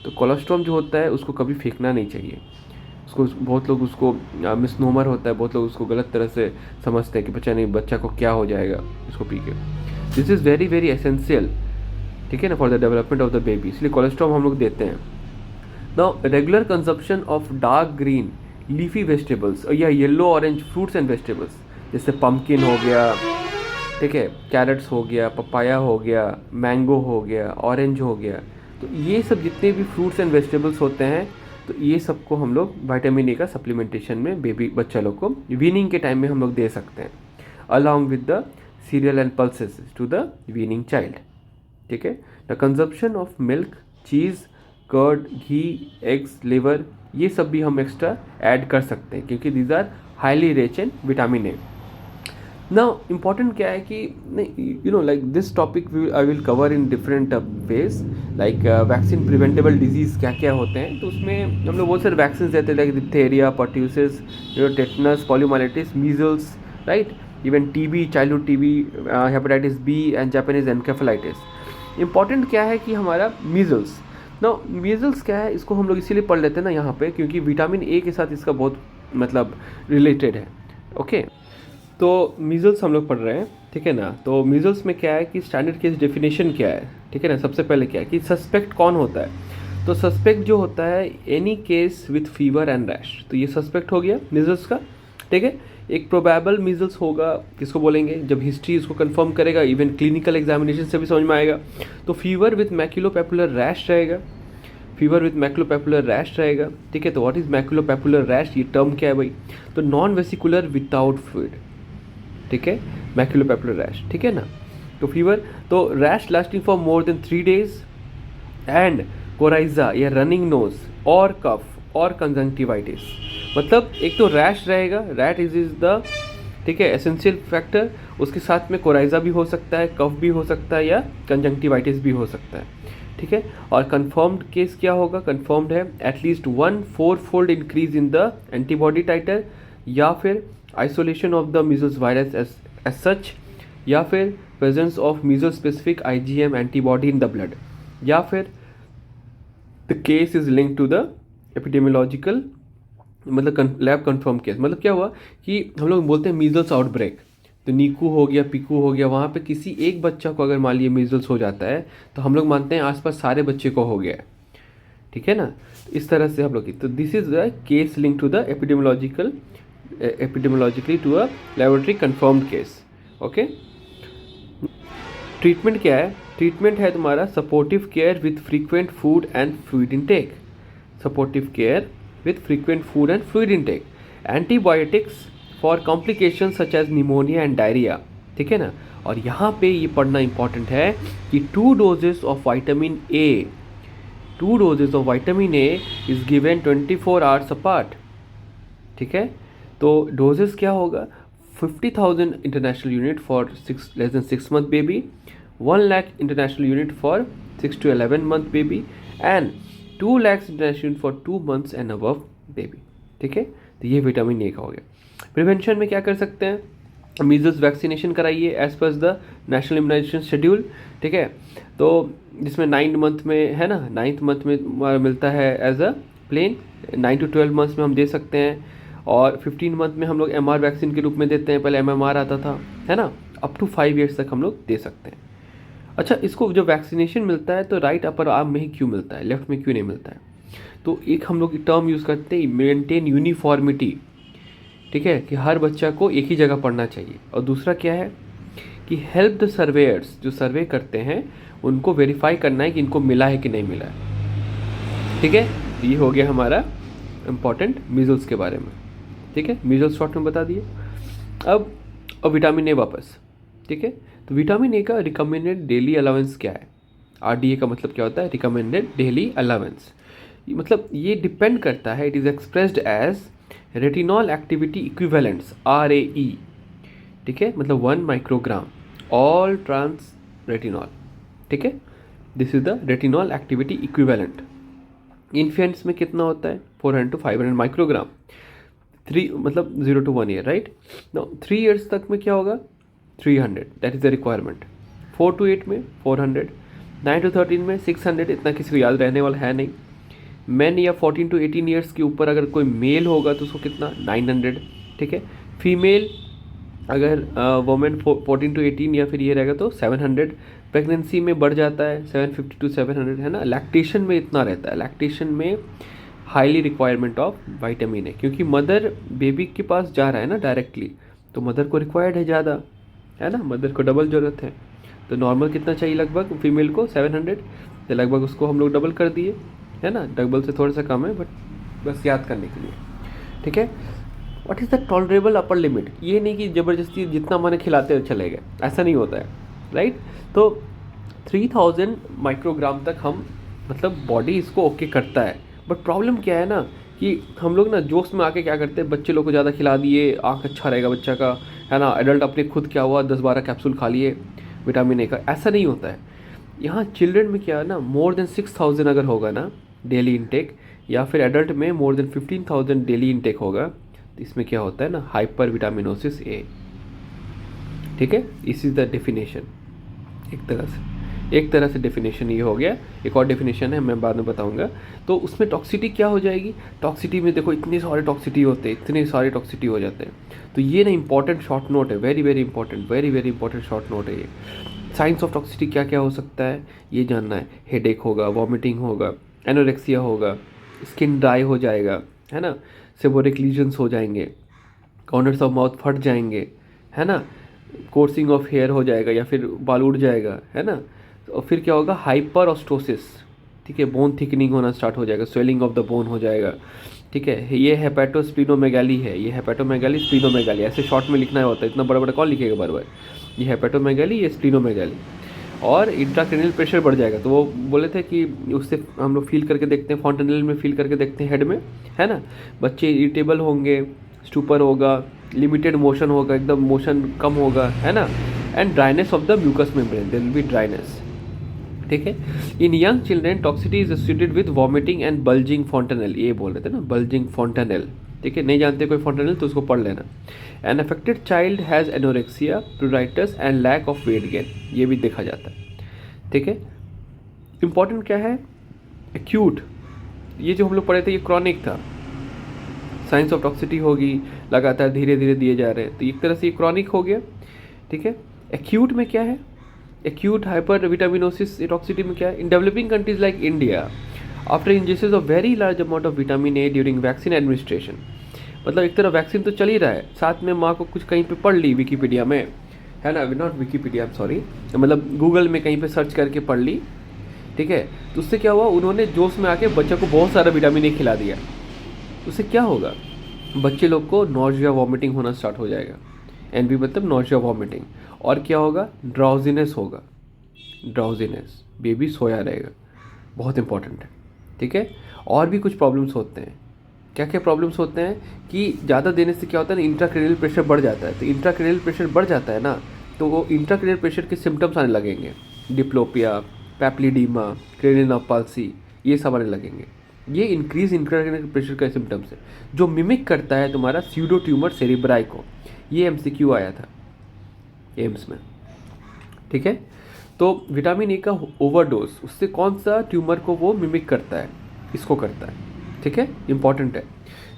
तो कोलेस्ट्रॉम जो होता है उसको कभी फेंकना नहीं चाहिए। उसको बहुत लोग उसको मिसनोमर होता है, बहुत लोग उसको गलत तरह से समझते हैं कि बच्चा नहीं, बच्चा को क्या हो जाएगा इसको पी के। This is very very essential, ठीक है ना, for the development of the baby, इसलिए कोलेस्ट्रॉम हम लोग देते हैं। Now regular consumption of dark green leafy vegetables या yellow orange fruits and vegetables, जैसे पम्पकिन हो गया, ठीक है, कैरेट्स हो गया, पपाया हो गया, मैंगो हो गया, ऑरेंज हो गया, तो ये सब जितने भी फ्रूट्स एंड वेजिटेबल्स होते हैं, तो ये सबको हम लोग विटामिन ए का सप्लीमेंटेशन में बेबी बच्चा लोग को वीनिंग के टाइम में हम लोग दे सकते हैं, along with the cereal and pulses to the weaning child, ठीक है। The consumption of milk, cheese, curd, ghee, eggs, liver, ये सब भी हम एक्स्ट्रा ऐड कर सकते हैं क्योंकि these are highly rich in vitamin A. Now important क्या है कि you know like this topic I will cover in different ways, like vaccine preventable disease क्या क्या होते हैं। तो उसमें हम लोग बहुत सारे वैक्सीन देते हैं, like diphtheria, pertussis, tetanus, poliomyelitis, measles, right, even TB, childhood TB, hepatitis B and Japanese encephalitis. Important क्या है कि हमारा मीजल्स, ना मीजल्स क्या है, इसको हम लोग इसीलिए पढ़ लेते हैं ना यहाँ पे क्योंकि विटामिन ए के साथ इसका बहुत मतलब रिलेटेड है, ओके। तो मीजल्स हम लोग पढ़ रहे हैं, ठीक है ना। तो मीजल्स में क्या है कि स्टैंडर्ड केस डेफिनेशन क्या है, ठीक है ना। सबसे पहले क्या है कि सस्पेक्ट कौन होता है, तो सस्पेक्ट जो होता है any case with fever and rash, तो ये सस्पेक्ट हो गया मीजल्स का, ठीक है। एक प्रोबेबल मीजल्स होगा, किसको बोलेंगे, जब हिस्ट्री इसको कंफर्म करेगा, इवन क्लिनिकल एग्जामिनेशन से भी समझ में आएगा। तो फीवर विथ मैक्यूलोपैपुलर रैश रहेगा, फीवर विथ मैक्यूलोपैपुलर रैश रहेगा, ठीक है। तो व्हाट इज मैक्यूलोपैपुलर रैश, ये टर्म क्या है भाई, तो नॉन वेसिकुलर विदाउट फ्लूइड, ठीक है, मैक्यूलोपैपुलर रैश, ठीक है ना। तो फीवर, तो rash lasting for more than 3 days and coryza या रनिंग नोज और कफ और कंजंक्टिवाइटिस। मतलब एक तो रैश रहेगा, रैट इज द, ठीक है, एसेंशियल फैक्टर, उसके साथ में कोराइजा भी हो सकता है, कफ भी हो सकता है या कंजंक्टिवाइटिस भी हो सकता है, ठीक है। और कंफर्म्ड केस क्या होगा, कंफर्म्ड है at least 1/4-fold increase in the antibody titre, या फिर isolation of the measles virus as such, या फिर presence of measle specific IgM antibody in the blood, या फिर the case is link to the epidemiological, मतलब lab confirm case. मतलब क्या हुआ कि हम लोग बोलते हैं मीजल्स आउटब्रेक, तो नीकू हो गया, पीकू हो गया, वहाँ पे किसी एक बच्चा को अगर मान लिया मीजल्स हो जाता है तो हम लोग मानते हैं आसपास सारे बच्चे को हो गया है, ठीक है ना। इस तरह से हम लोग की, तो this is the case link to the epidemiologically to a laboratory confirmed case, okay. Treatment क्या है, ट्रीटमेंट है तुम्हारा supportive care with frequent food and fluid intake, supportive care with frequent food and fluid intake, antibiotics for complications such as pneumonia and diarrhea, ठीक है ना। और यहाँ पे ये पढ़ना इंपॉर्टेंट है कि 2 doses of vitamin A, 2 doses of vitamin A is given 24 hours apart, ठीक है। तो डोजेस क्या होगा, 50,000 international unit for less than 6 month baby, 1 lakh international unit for 6 to 11 month baby, and 2 lakhs international for 2 months and above baby, ठीक है। तो ये vitamin A का हो गया। प्रिवेंशन में क्या कर सकते हैं, मीजल्स वैक्सीनेशन कराइए as per the national immunisation schedule, ठीक है। तो जिसमें 9 month में है ना, 9th month में मिलता है as a plane, 9 to 12 months में हम दे सकते हैं, और 15 month में हम लोग MR वैक्सीन के रूप में देते हैं, पहले MMR आता था, है ना। अप टू 5 years तक हम लोग दे सकते हैं। अच्छा, इसको जो वैक्सीनेशन मिलता है तो राइट अपर आर्म में ही क्यों मिलता है, लेफ्ट में क्यों नहीं मिलता है, तो एक हम लोग टर्म यूज़ करते हैं मेंटेन यूनिफॉर्मिटी, ठीक है, कि हर बच्चा को एक ही जगह पढ़ना चाहिए। और दूसरा क्या है कि हेल्प द सर्वेयर्स, जो सर्वे करते हैं उनको वेरीफाई करना है कि इनको मिला है कि नहीं मिला है, ठीक है। ये हो गया हमारा इम्पॉर्टेंट मीजल्स के बारे में, ठीक है। मीजल्स शॉर्ट में बता दिए। अब विटामिन ए वापस, ठीक है। तो विटामिन ए का रिकमेंडेड डेली अलाउंस क्या है, RDA का मतलब क्या होता है, रिकमेंडेड डेली अलावेंस। मतलब ये डिपेंड करता है, it is expressed as retinol activity equivalents RAE, ठीक है, मतलब 1 माइक्रोग्राम ऑल ट्रांस रेटिनॉल, ठीक है, this is the retinol activity equivalent. Infants में कितना होता है, 400 to 500 माइक्रोग्राम, 3 मतलब 0 to 1 year, right. Now 3 years तक में क्या होगा, 300, that is the requirement. 4 to 8 में 400, 9 to 13 में 600, इतना किसी को याद रहने वाला है नहीं। मैन या 14 to 18 ईयर्स के ऊपर अगर कोई मेल होगा तो उसको कितना, 900, ठीक है। फीमेल अगर वोमेन 14 to 18 या फिर ये रहेगा तो 700। प्रेगनेंसी में बढ़ जाता है 750 to 700, है ना। लैक्टेशन में इतना रहता है, लैक्टेशन में हाईली रिक्वायरमेंट ऑफ विटामिन ए, क्योंकि मदर बेबी के पास जा रहा है ना डायरेक्टली, तो मदर को रिक्वायर्ड है ज़्यादा, है ना, मदर को डबल ज़रूरत है। तो नॉर्मल कितना चाहिए लगभग फीमेल को, 700, तो लगभग उसको हम लोग डबल कर दिए, है ना, डबल से थोड़ा सा कम है बट बस याद करने के लिए, ठीक है। What is the tolerable upper limit, ये नहीं कि ज़बरदस्ती जितना मैंने खिलाते हुए चले गए, ऐसा नहीं होता है, राइट। तो 3000 माइक्रोग्राम तक हम मतलब बॉडी इसको ओके करता है। बट प्रॉब्लम क्या है ना कि हम लोग ना जोश में आके क्या करते हैं, बच्चे लोग को ज़्यादा खिला दिए, आँख अच्छा रहेगा बच्चा का, है ना, एडल्ट अपने खुद क्या हुआ 10-12 कैप्सूल खा लिए विटामिन ए का, ऐसा नहीं होता है। यहाँ चिल्ड्रन में क्या है ना, मोर देन 6000 अगर होगा ना डेली इनटेक, या फिर एडल्ट में मोर देन 15000 डेली इनटेक होगा, तो इसमें क्या होता है ना, हाइपर विटामिनोसिस ए, ठीक है। इस इज़ द डेफिनेशन, एक तरह से डेफिनेशन ये हो गया। एक और डेफिनेशन है, मैं बाद में बताऊंगा। तो उसमें टॉक्सिटी क्या हो जाएगी, टॉक्सिटी में देखो इतने सारे टॉक्सिटी होते हैं, इतने सारे टॉक्सिटी हो जाते हैं। तो ये ना इंपॉर्टेंट शॉर्ट नोट है, very very important, very very important short note है ये। साइंस ऑफ टॉक्सिटी क्या क्या हो सकता है ये जानना है। हेडेक होगा, वॉमिटिंग होगा, एनोरेक्सिया होगा, स्किन ड्राई हो जाएगा, है ना, सेबोरिक लीजन्स हो जाएंगे, कॉर्नर्स ऑफ माउथ फट जाएंगे, है ना, कोर्सिंग ऑफ हेयर हो जाएगा या फिर बाल उड़ जाएगा, है ना। और फिर क्या होगा, हाइपर ऑस्टोसिस, ठीक है, बोन थिकनिंग होना स्टार्ट हो जाएगा, स्वेलिंग ऑफ द बोन हो जाएगा, ठीक है। ये हेपेटोस्प्लीनोमेगाली है, ये हेपेटोमेगाली स्प्लीनोमेगाली, ऐसे शॉर्ट में लिखना होता है, इतना बड़ा बड़ा कौन लिखेगा बार बार। ये हेपेटोमेगाली, ये स्प्लीनोमेगाली। और इंट्राक्रेनियल प्रेशर बढ़ जाएगा, तो वो बोले थे कि उससे हम लोग फील करके देखते हैं, फॉन्टेनल में फील करके देखते हैं हेड में, है ना। बच्चे इरिटेबल होंगे, स्टूपर होगा, लिमिटेड मोशन होगा, एकदम मोशन कम होगा, है ना। And dryness of the mucous membrane, there will be dryness, ठीक है। In young children toxicity is associated with vomiting and bulging fontanelle, ये बोल रहे थे ना, बल्जिंग फॉन्टेनल, ठीक है। नहीं जानते कोई फॉन्टेनल तो उसको पढ़ लेना। An affected child has anorexia, pruritus and lack of weight gain, ये भी देखा जाता है, ठीक है। इंपॉर्टेंट क्या है, एक्यूट, ये जो हम लोग पढ़े थे ये क्रॉनिक था। साइंस ऑफ टॉक्सिटी होगी, लगातार धीरे धीरे दिए जा रहे हैं, तो एक तरह से ये क्रॉनिक हो गया, ठीक है। एक्यूट में क्या है, एक्यूट हाइपर विटामिनोसिस टॉक्सिटी में क्या है, in developing countries like India after ingestion of very large amount of vitamin A during vaccine administration, मतलब एक तरह वैक्सीन तो चल ही रहा है, साथ में माँ को कुछ कहीं पे पढ़ ली विकीपीडिया में, है ना, नॉट विकीपीडिया, सॉरी, मतलब गूगल में कहीं पे सर्च करके पढ़ ली, ठीक है। तो उससे क्या हुआ, उन्होंने जोश में आके बच्चों को बहुत सारा विटामिन ए खिला दिया, उससे क्या होगा, बच्चे लोग को नॉजिया वॉमिटिंग होना स्टार्ट हो जाएगा। एनवी मतलब नॉजिया वॉमिटिंग, और क्या होगा, ड्राउजीनेस होगा, ड्राउजीनेस, बेबी सोया रहेगा, बहुत इंपॉर्टेंट है, ठीक है। और भी कुछ प्रॉब्लम्स होते हैं, क्या क्या प्रॉब्लम्स होते हैं कि ज़्यादा देने से क्या होता है ना, इंट्राक्रेनियल प्रेशर बढ़ जाता है। तो इंट्राक्रेनियल प्रेशर बढ़ जाता है ना, तो वो इंट्राक्रेनियल प्रेशर के सिम्टम्स आने लगेंगे, डिप्लोपिया, पैप्लिडीमा, क्रेनियल नर्व पाल्सी, ये सब आने लगेंगे। ये इंक्रीज इंट्राक्रेनियल प्रेशर का सिम्टम्स है, जो मिमिक करता है तुम्हारा स्यूडो ट्यूमर सेरिब्राई को। ये MCQ आया था एम्स में, ठीक है। तो विटामिन ए का ओवरडोज, उससे कौन सा ट्यूमर को वो मिमिक करता है, इसको करता है, ठीक है, इंपॉर्टेंट है।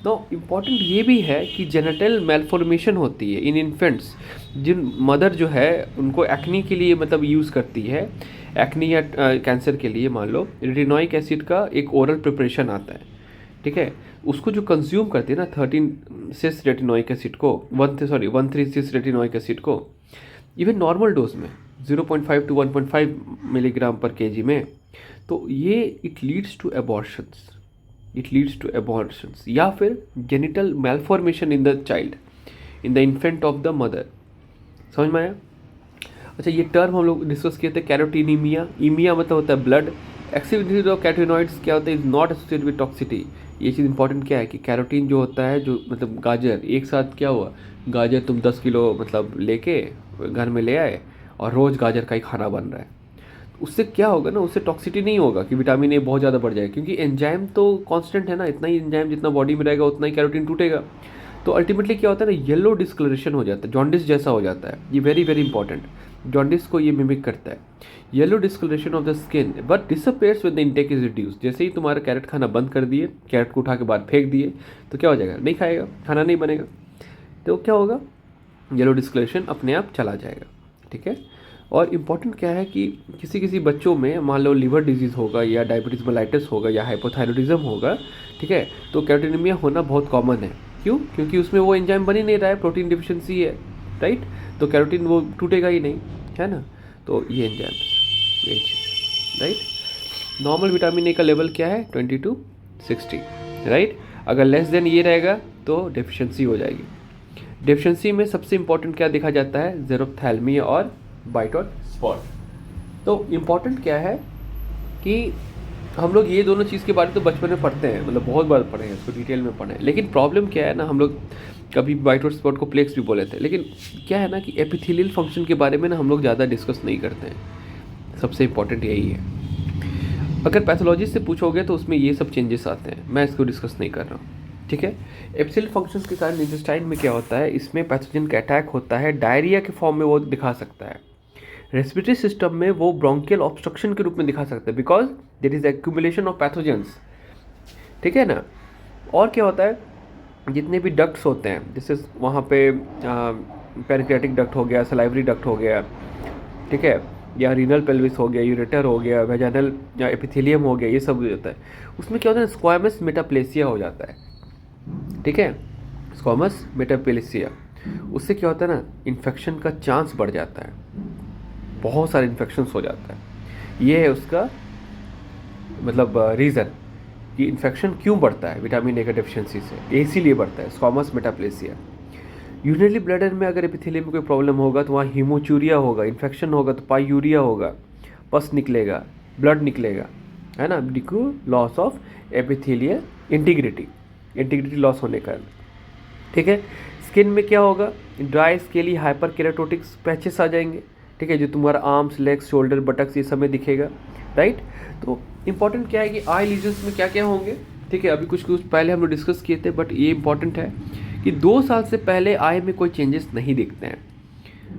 तो इम्पॉर्टेंट ये भी है कि जेनेटल मेलफॉर्मेशन होती है इन इन्फेंट्स, जिन मदर जो है उनको एक्नी के लिए मतलब यूज़ करती है, एक्नी या कैंसर के लिए मान लो रेटिनोइक एसिड का एक ओरल प्रिपरेशन आता है, ठीक है। उसको जो कंज्यूम करते हैं ना 13-6 रेटिनोइक एसिड को, 136 रेटिनोइक एसिड को, इवन नॉर्मल डोज में 0.5 to 1.5 मिलीग्राम पर केजी में, तो ये इट लीड्स टू एबॉर्शंस या फिर genital malformation in the child, in the infant of the mother. समझ में आया। अच्छा, ये टर्म हम लोग डिस्कस किए थे, कैरोटीनीमिया। ईमिया मतलब होता है ब्लड। एक्टिविटी ऑफ कैरोटीनॉइड्स क्या होता है, is not associated with toxicity. ये चीज़ इंपॉर्टेंट क्या है कि कैरोटीन जो होता है, जो मतलब गाजर, एक साथ क्या हुआ, गाजर तुम 10 किलो मतलब लेके घर में ले आए और रोज़ गाजर का ही खाना बन रहा है, उससे क्या होगा ना, उससे टॉक्सिटी नहीं होगा कि विटामिन ए बहुत ज़्यादा बढ़ जाए, क्योंकि एंजाइम तो कांस्टेंट है ना, इतना ही एंजाइम जितना बॉडी में रहेगा उतना ही कैरोटीन टूटेगा। तो अल्टीमेटली क्या होता है ना, येलो डिस्कलरेशन हो जाता है, जॉन्डिस जैसा हो जाता है। ये वेरी वेरी इंपॉर्टेंट, जॉन्डिस को ये मिमिक करता है। Yellow discolouration of the skin but disappears when the intake is reduce. जैसे ही तुम्हारा कैरेट खाना बंद कर दिए, कैरेट को उठा के बाहर फेंक दिए, तो क्या हो जाएगा, नहीं खाएगा, खाना नहीं बनेगा, तो क्या होगा, येलो डिस्कलरेशन अपने आप चला जाएगा। ठीक है। और इम्पॉर्टेंट क्या है कि किसी किसी बच्चों में मान लो लिवर डिजीज़ होगा या डायबिटीज़ मेलाइटिस होगा या हाइपोथायरॉयडिज्म होगा, ठीक है, तो कैरोटीनीमिया होना बहुत कॉमन है। क्यों? क्योंकि उसमें वो एंजाइम बन ही नहीं रहा है, प्रोटीन डिफिशिएंसी है, राइट। तो कैरोटीन वो टूटेगा ही नहीं, है ना। तो ये एंजाइम्स, ये चीज़, राइट। नॉर्मल विटामिन ए का लेवल क्या है, 20 to 60, राइट। अगर लेस देन ये रहेगा तो डेफिशिएंसी हो जाएगी। डेफिशिएंसी में सबसे इंपॉर्टेंट क्या देखा जाता है, ज़ेरोफ्थैल्मिया और वाइट और स्पॉट। तो इम्पॉर्टेंट क्या है कि हम लोग ये दोनों चीज़ के बारे में तो बचपन में पढ़ते हैं, मतलब बहुत बार पढ़े हैं इसको, डिटेल में पढ़े हैं, लेकिन प्रॉब्लम क्या है ना, हम लोग कभी वाइट और स्पॉट को प्लेक्स भी बोले थे, लेकिन क्या है ना कि एपिथेलियल फंक्शन के बारे में ना हम लोग ज़्यादा डिस्कस नहीं करते हैं। सबसे इम्पॉर्टेंट यही है। अगर पैथोलॉजी से पूछोगे तो उसमें ये सब चेंजेस आते हैं, मैं इसको डिस्कस नहीं कर रहा हूँ। ठीक है। एपिथेलियल फंक्शंस के कारण इंटेस्टाइन में क्या होता है, इसमें पैथोजन का अटैक होता है, डायरिया के फॉर्म में वो दिखा सकता है। रेस्पिरेटरी सिस्टम में वो ब्रोंकियल ऑब्स्ट्रक्शन के रूप में दिखा सकता है, because that is accumulation of pathogens. ठीक है ना। और क्या होता है, जितने भी डक्ट्स होते हैं, जैसे वहाँ पे पैनक्रियाटिक डक्ट हो गया, सलाइवरी डक्ट हो गया, ठीक है, या रीनल पेल्विस हो गया, यूरेटर हो गया, वेजाइनल या एपिथेलियम हो गया, ये सब होता है। उसमें क्या होता है, स्क्वामस मेटाप्लेसिया हो जाता है। ठीक है, स्क्वामस मेटाप्लेसिया, उससे क्या होता है ना, इन्फेक्शन का चांस बढ़ जाता है, बहुत सारे इन्फेक्शंस हो जाता है। ये है उसका मतलब रीज़न कि इन्फेक्शन क्यों बढ़ता है विटामिन ए का डेफिशिएंसी से, ये इसीलिए बढ़ता है, स्क्वामस मेटाप्लेसिया। यूरिनरी ब्लैडर में अगर एपिथेलियम में कोई प्रॉब्लम होगा तो वहाँ हीमोचूरिया होगा, इन्फेक्शन होगा तो पायूरिया होगा, पस निकलेगा, ब्लड निकलेगा, है ना, due loss of epithelial integrity loss होने का। ठीक है। स्किन में क्या होगा, ड्राई स्केली हाइपर केराटोटिक्स पैचेस आ जाएंगे, ठीक है, जो तुम्हारा आर्म्स, लेग्स, शोल्डर, बटक्स, ये सब में दिखेगा, राइट। तो इंपॉर्टेंट क्या है कि आई लीजन्स में क्या क्या होंगे, ठीक है, अभी कुछ पहले हम लोग डिस्कस किए थे, बट ये इंपॉर्टेंट है कि 2 साल से पहले आई में कोई चेंजेस नहीं दिखते हैं,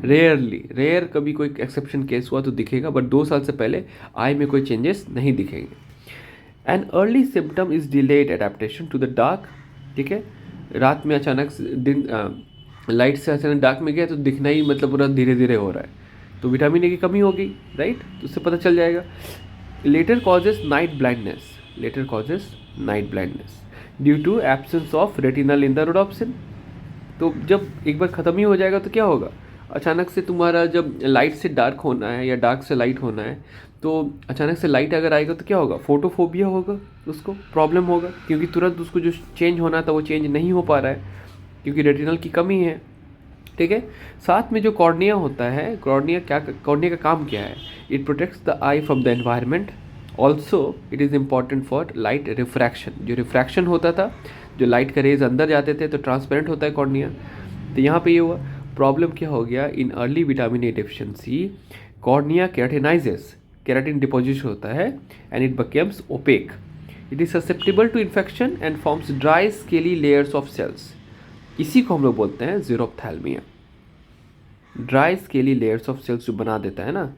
रेयर कभी कोई एक्सेप्शन केस हुआ तो दिखेगा, बट 2 साल से पहले आई में कोई चेंजेस नहीं दिखेंगे। An early symptom is delayed adaptation to the dark. ठीक है, रात में अचानक दिन लाइट से अचानक डार्क में गया तो दिखना ही मतलब पूरा धीरे धीरे हो रहा है, तो विटामिन ए की कमी हो गई, राइट, तो उससे पता चल जाएगा। Later causes night blindness due to absence of retinal in the rhodopsin. तो जब एक बार ख़त्म ही हो जाएगा तो क्या होगा, अचानक से तुम्हारा जब लाइट से डार्क होना है या डार्क से लाइट होना है, तो अचानक से लाइट अगर आएगा तो क्या होगा, फोटोफोबिया होगा, उसको प्रॉब्लम होगा, क्योंकि तुरंत उसको जो चेंज होना था वो चेंज नहीं हो पा रहा है क्योंकि रेटिनल की कमी है। ठीक है। साथ में जो कॉर्निया होता है, कॉर्निया का काम क्या है, it protects the I from the environment, also it is important for light refraction. जो रिफ्रैक्शन होता था, जो लाइट का रेज अंदर जाते थे तो ट्रांसपेरेंट होता है कॉर्निया, तो यहाँ पे ये हुआ। प्रॉब्लम क्या हो गया, in early vitamin A deficiency cornea keratinises, keratin deposition होता है, and it becomes opaque, it is susceptible to infection and forms dry scaly layers of cells. इसी को हम लोग बोलते हैं xerophthalmia, dry scaly layers of cells जो बना देता है ना,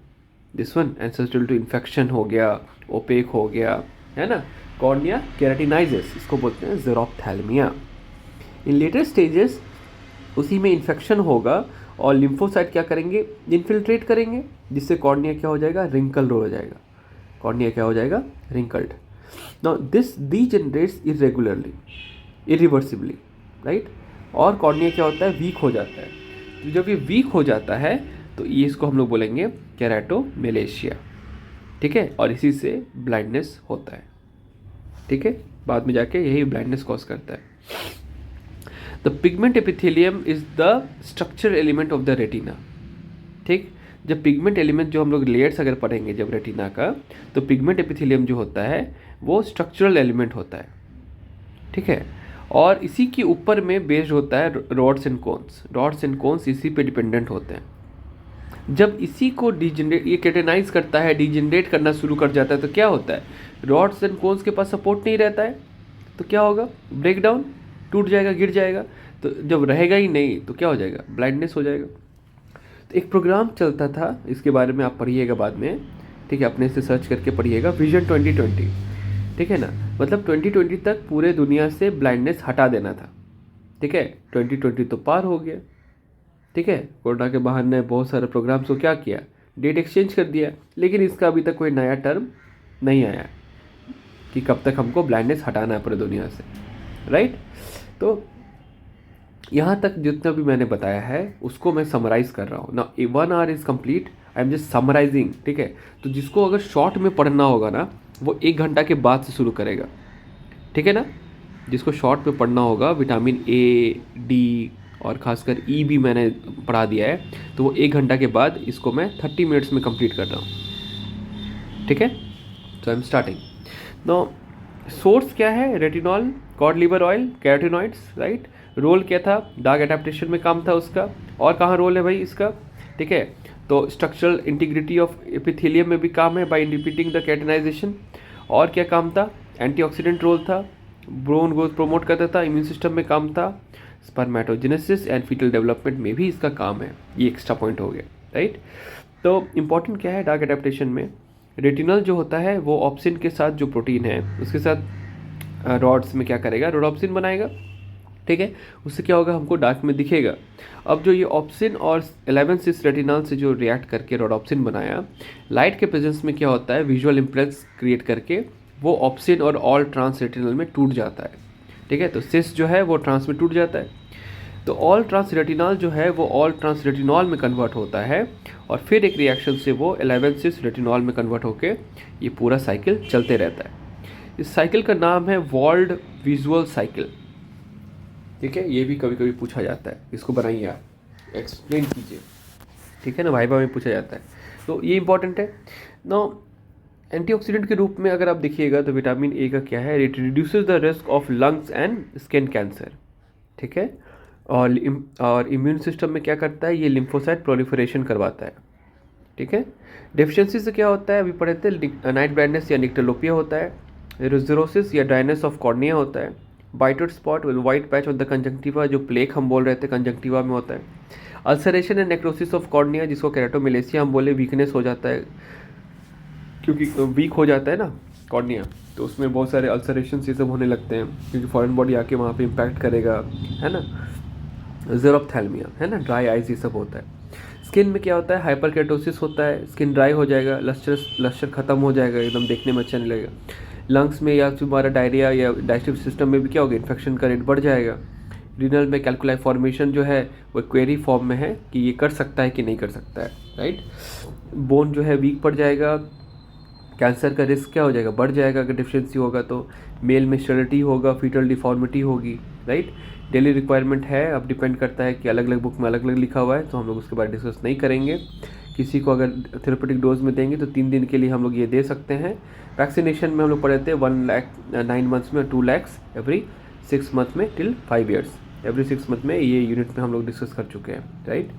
this one ancestral to infection हो गया, ओपेक हो गया, है ना, कॉर्निया केराटिनाइजेस, इसको बोलते हैं ज़ेरोफ्थैल्मिया। इन लेटर स्टेजेस उसी में इन्फेक्शन होगा और लिम्फोसाइट क्या करेंगे, इन्फिल्ट्रेट करेंगे, जिससे कॉर्निया क्या हो जाएगा, रिंकल्ड हो जाएगा, कॉर्निया क्या हो जाएगा, wrinkled. Now this degenerates irregularly, irreversibly, right. और कॉर्निया क्या होता है, वीक हो जाता है। तो जब ये वीक हो जाता है तो ये इसको हम लोग बोलेंगे केराटोमेलेशिया। ठीक है, और इसी से ब्लाइंडनेस होता है। ठीक है, बाद में जाके यही ब्लाइंडनेस कॉज करता है। The pigment epithelium is the structure element of the retina. ठीक, जब पिगमेंट एलिमेंट जो हम लोग लेयर्स अगर पढ़ेंगे जब रेटिना का, तो पिगमेंट एपिथेलियम जो होता है वो स्ट्रक्चरल एलिमेंट होता है, ठीक है। और इसी के ऊपर में बेस्ड होता है rods and cones. Rods and cones इसी पे डिपेंडेंट होते हैं। जब इसी को डिजेनरेट, ये केटेनाइज करता है, डिजेनरेट करना शुरू कर जाता है, तो क्या होता है, रॉड्स एंड कोन्स के पास सपोर्ट नहीं रहता है, तो क्या होगा, ब्रेक डाउन, टूट जाएगा, गिर जाएगा। तो जब रहेगा ही नहीं तो क्या हो जाएगा, ब्लाइंडनेस हो जाएगा। तो एक प्रोग्राम चलता था, इसके बारे में आप पढ़िएगा बाद में, ठीक है, अपने से सर्च करके पढ़िएगा, विजन 2020, ठीक है ना। मतलब 2020 तक पूरे दुनिया से ब्लाइंडनेस हटा देना था, ठीक है। 2020 तो पार हो गया, ठीक है। कोरोना के बहाने बहुत सारे प्रोग्राम्स को क्या किया, डेट एक्सचेंज कर दिया, लेकिन इसका अभी तक कोई नया टर्म नहीं आया कि कब तक हमको ब्लाइंडनेस हटाना है पूरे दुनिया से, राइट। तो यहाँ तक जितना भी मैंने बताया है उसको मैं समराइज़ कर रहा हूँ ना। 1 hour is complete, I am just summarising, ठीक है। तो जिसको अगर शॉर्ट में पढ़ना होगा ना, वो 1 घंटा के बाद से शुरू करेगा, ठीक है ना। जिसको शॉर्ट में पढ़ना होगा, विटामिन ए, डी और खासकर ई भी मैंने पढ़ा दिया है, तो वो 1 घंटा के बाद इसको मैं 30 मिनट्स में कंप्लीट कर रहा हूँ, ठीक है। So I am starting now. Source क्या है, retinol, cod liver oil, carotenoids, right. Role क्या था, डार्क एडेप्टेशन में काम था उसका। और कहाँ रोल है भाई इसका, ठीक है। तो स्ट्रक्चरल इंटीग्रिटी ऑफ एपिथेलियम में भी काम है बाय इनहिबिटिंग द कैटेनाइजेशन। और क्या काम था, एंटीऑक्सीडेंट रोल था, बोन ग्रोथ प्रमोट करता था, इम्यून सिस्टम में काम था, स्पर्मेटोजेनेसिस एंड फीटल डेवलपमेंट में भी इसका काम है। ये एक्स्ट्रा पॉइंट हो गया, राइट। तो इंपॉर्टेंट क्या है डार्क एडेप्टेशन में, रेटिनल जो होता है वो ऑप्सिन के साथ जो प्रोटीन है उसके साथ रॉड्स में क्या करेगा, रोडोप्सिन बनाएगा, ठीक है। उससे क्या होगा, हमको डार्क में दिखेगा। अब जो ये ऑप्सिन और 11 सिस रेटिनल से जो रिएक्ट करके रोडोप्सिन बनाया, लाइट के प्रेजेंस में क्या होता है, विजुअल इम्प्रेस क्रिएट करके वो ऑप्सिन और ऑल ट्रांस रेटिनल में टूट जाता है, ठीक है। तो सिस जो है वो ट्रांस में टूट जाता है, तो ऑल ट्रांस रेटिनॉल जो है वो ऑल ट्रांस रेटिनॉल में कन्वर्ट होता है, और फिर एक रिएक्शन से वो 11 सिस रेटिनॉल में कन्वर्ट होके ये पूरा साइकिल चलते रहता है। इस साइकिल का नाम है वॉल्ड विजुअल साइकिल, ठीक है। ये भी कभी कभी पूछा जाता है, इसको बनाइए आप, एक्सप्लेन कीजिए, ठीक है ना, वाइवा में पूछा जाता है, तो ये इंपॉर्टेंट है। नो, एंटीऑक्सीडेंट के रूप में अगर आप देखिएगा तो विटामिन ए का क्या है, it reduces the risk of lungs and skin cancer, ठीक है। और इम्यून सिस्टम में क्या करता है, ये लिम्फोसाइट प्रोलिफरेशन करवाता है, ठीक है। डेफिशिएंसी से क्या होता है, अभी पढ़े थे, नाइट ब्लाइंडनेस या निक्टोलोपिया होता है, रोजेरोसिस या ड्राइनेस ऑफ कॉर्निया होता है, bited spot with white patch of the conjunctiva, जो प्लेक हम बोल रहे थे कंजंक्टिवा में होता है, ulceration and necrosis of cornea, जिसको केराटोमिलेसिया हम बोले, वीकनेस हो जाता है क्योंकि वीक हो जाता है ना कॉर्निया, तो उसमें बहुत सारे अल्सरेशन ये सब होने लगते हैं क्योंकि फॉरेन बॉडी आके वहाँ पे इम्पैक्ट करेगा, है ना। ज़ेरोप्थैल्मिया, है ना, ड्राई आइज ये सब होता है। स्किन में क्या होता है, हाइपरकेटोसिस होता है, स्किन ड्राई हो जाएगा, लस्टर खत्म हो जाएगा, एकदम देखने में अच्छा नहीं लगेगा। लंग्स में या तुम्हारा डायरिया या डाइजेस्टिव सिस्टम में भी क्या होगा, इन्फेक्शन का रेट बढ़ जाएगा। रीनल में कैल्कुलाई फॉर्मेशन जो है वो क्वेरी फॉर्म में है कि ये कर सकता है कि नहीं कर सकता है, राइट। बोन जो है वीक पड़ जाएगा, कैंसर का रिस्क क्या हो जाएगा, बढ़ जाएगा अगर डिफिशिएंसी होगा तो। मेल में स्टेरिलिटी होगा, फीटल डिफॉर्मिटी होगी, राइट। डेली रिक्वायरमेंट है, अब डिपेंड करता है कि अलग अलग बुक में अलग अलग लिखा हुआ है, तो हम लोग उसके बारे में डिस्कस नहीं करेंगे। किसी को अगर थेरेपेटिक डोज में देंगे तो 3 दिन के लिए हम लोग ये दे सकते हैं। वैक्सीनेशन में हम लोग पढ़े थे 1 लाख 9 मंथ्स में, 2 लाख एवरी 6 मंथ में, टिल 5 ईयर्स एवरी 6 मंथ में, ये यूनिट में हम लोग डिस्कस कर चुके हैं, राइट।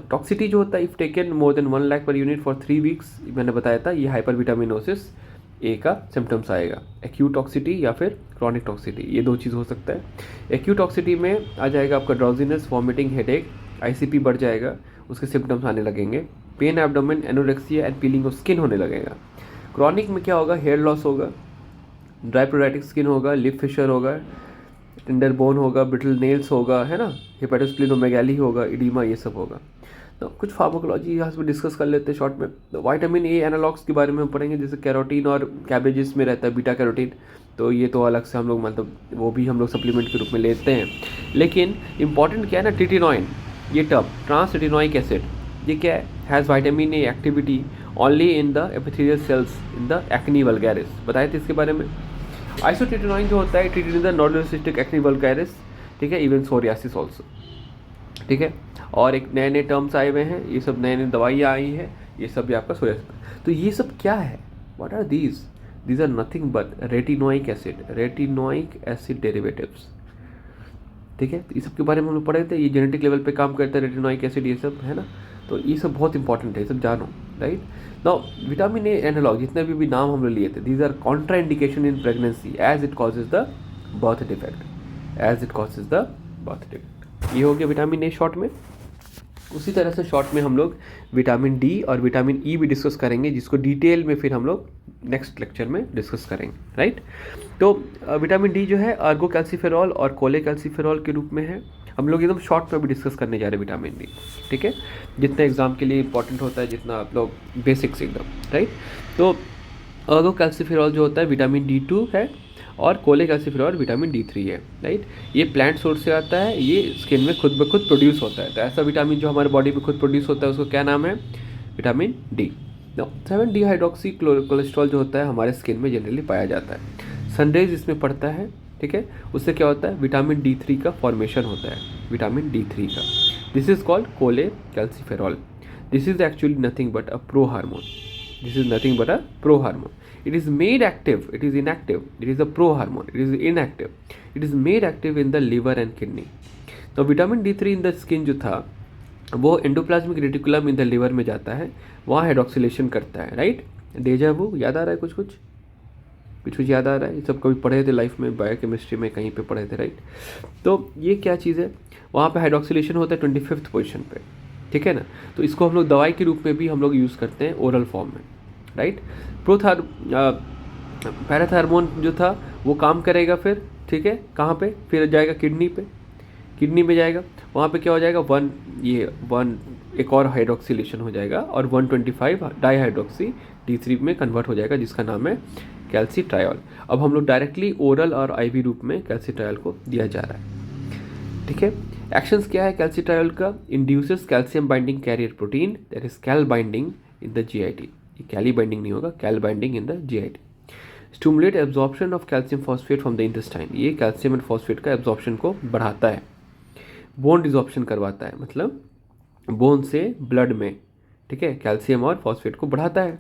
टॉक्सिटी जो होता है, if taken more than 1 lakh per unit for 3 weeks, मैंने बताया था, ये हाइपरविटामिनोसिस ए का सिम्टम्स आएगा। एक्यूट टॉक्सिटी या फिर क्रॉनिक टॉक्सिटी, ये 2 चीज़ हो सकता है। एक्यूट टॉक्सिटी में आ जाएगा आपका ड्राउजीनेस, वॉमिटिंग, हेडेक, आईसीपी बढ़ जाएगा, उसके सिम्टम्स आने लगेंगे, pen abdomen, anorexia and piling of skin होने लगेगा। क्रॉनिक में क्या होगा, हेयर लॉस होगा, ड्राई प्रोडाइटिक स्किन होगा, लिप फिशर होगा, टेंडर बोन होगा, ब्रिटल नेल्स होगा, है ना, हेपेटोस्प्लिनोमेगाली होगा, इडीमा, ये सब होगा। तो कुछ फार्माकोलॉजी यहाँ से डिस्कस कर लेते हैं शॉर्ट में। तो विटामिन ए एनालॉग्स के बारे में हम पढ़ेंगे, जैसे कैरोटीन और कैबेजेस में रहता है बीटा कैरोटीन, तो ये तो अलग से हम लोग मतलब वो भी हम लोग सप्लीमेंट के रूप में लेते हैं। लेकिन इंपॉर्टेंट क्या है ना, ट्रिटिनोइन, ये टर्म ट्रांस रेटिनोइक एसिड, ये क्या है, has vitamin A activity only in the epithelial cells in the acne vulgaris, बताए थे इसके बारे में। आइसोट्रिटिनोइन जो होता है, treated in the nodulocystic acne vulgaris, ठीक है, इवन सोरियासिस ऑल्सो, ठीक है। और एक नए नए टर्म्स आए हुए हैं, ये सब नए नए दवाइयाँ आई हैं, ये सब भी आपका सोया सकता है। तो ये सब क्या है, what are these are nothing but retinoic acid derivatives. ठीक है, इस सब के बारे में हम लोग पढ़े थे, ये जेनेटिक लेवल पे काम करता है रेटिनोइक एसिड, ये सब है ना। तो ये सब बहुत इंपॉर्टेंट है, ये सब जानो, राइट। नाउ विटामिन ए एनालॉग जितने भी नाम हम लोग लिए थे, these are contraindication in pregnancy as it causes the birth defect, ये हो गया विटामिन ए शॉर्ट में। उसी तरह से शॉर्ट में हम लोग विटामिन डी और विटामिन ई भी डिस्कस करेंगे, जिसको डिटेल में फिर हम लोग नेक्स्ट लेक्चर में डिस्कस करेंगे, राइट। तो विटामिन डी जो है अर्गो कैल्सीफेरॉल और कोले कैल्सीफेरॉल के रूप में है। हम लोग एकदम शॉर्ट में भी डिस्कस करने जा रहे हैं विटामिन डी, ठीक है, जितना एग्जाम के लिए इंपॉर्टेंट होता है, जितना आप लोग बेसिक्स एकदम, राइट। तो अर्गो कैल्सीफेरॉल जो होता है विटामिन D2 है, और कोले कैल्सीफेरॉल विटामिन D3 है, राइट। ये प्लांट सोर्स से आता है, ये स्किन में खुद ब खुद प्रोड्यूस होता है। तो ऐसा विटामिन जो हमारे बॉडी में खुद प्रोड्यूस होता है उसको क्या नाम है, विटामिन डी। 7 हाइड्रोक्सी कोलेस्ट्रॉल जो होता है हमारे स्किन में जनरली पाया जाता है, सनरेज इसमें पड़ता है, ठीक है। उससे क्या होता है, विटामिन D3 का फॉर्मेशन होता है, विटामिन D3 का। दिस इज कॉल्ड कोले calciferol. This is actually nothing but a pro hormone, It is made active, it is inactive, it is a pro-hormone, it is inactive, it is made active in the liver and kidney. तो vitamin D3 in the skin जो था वो endoplasmic reticulum in the liver में जाता है, वहाँ hydroxylation करता है, राइट। डेजा वू याद आ रहा है, कुछ याद आ रहा है, ये सब कभी पढ़े थे लाइफ में, बायोकेमिस्ट्री में कहीं पे पढ़े थे, राइट। तो ये क्या चीज़ है, वहाँ पे हाइड्रोक्सिलेशन होता है 25th पोजीशन पे, ठीक है ना। तो इसको हम लोग दवाई के रूप में भी हम लोग यूज़ करते हैं ओरल फॉर्म में, राइट। पैराथार्मोन जो था वो काम करेगा फिर, ठीक है, कहाँ पे, फिर जाएगा किडनी में जाएगा, वहाँ पे क्या हो जाएगा, एक और हाइड्रोक्सिलेशन हो जाएगा और 125 डाईहाइड्रोक्सी D3 में कन्वर्ट हो जाएगा, जिसका नाम है कैल्सीट्रायोल। अब हम लोग डायरेक्टली ओरल और IV रूप में कैल्सीट्रायोल को दिया जा रहा है, ठीक है। एक्शंस क्या है कैल्सीट्रायोल का, induces calcium binding carrier protein, that is cal binding in the GIT, cally binding नहीं होगा, cal binding in the GIT। Stimulate absorption of calcium phosphate from the intestine, ये कैल्शियम एंड फॉस्फेट का absorption को बढ़ाता है। Bone desorption करवाता है, मतलब बोन से ब्लड में, ठीक है, कैल्शियम और फॉस्फेट को बढ़ाता है।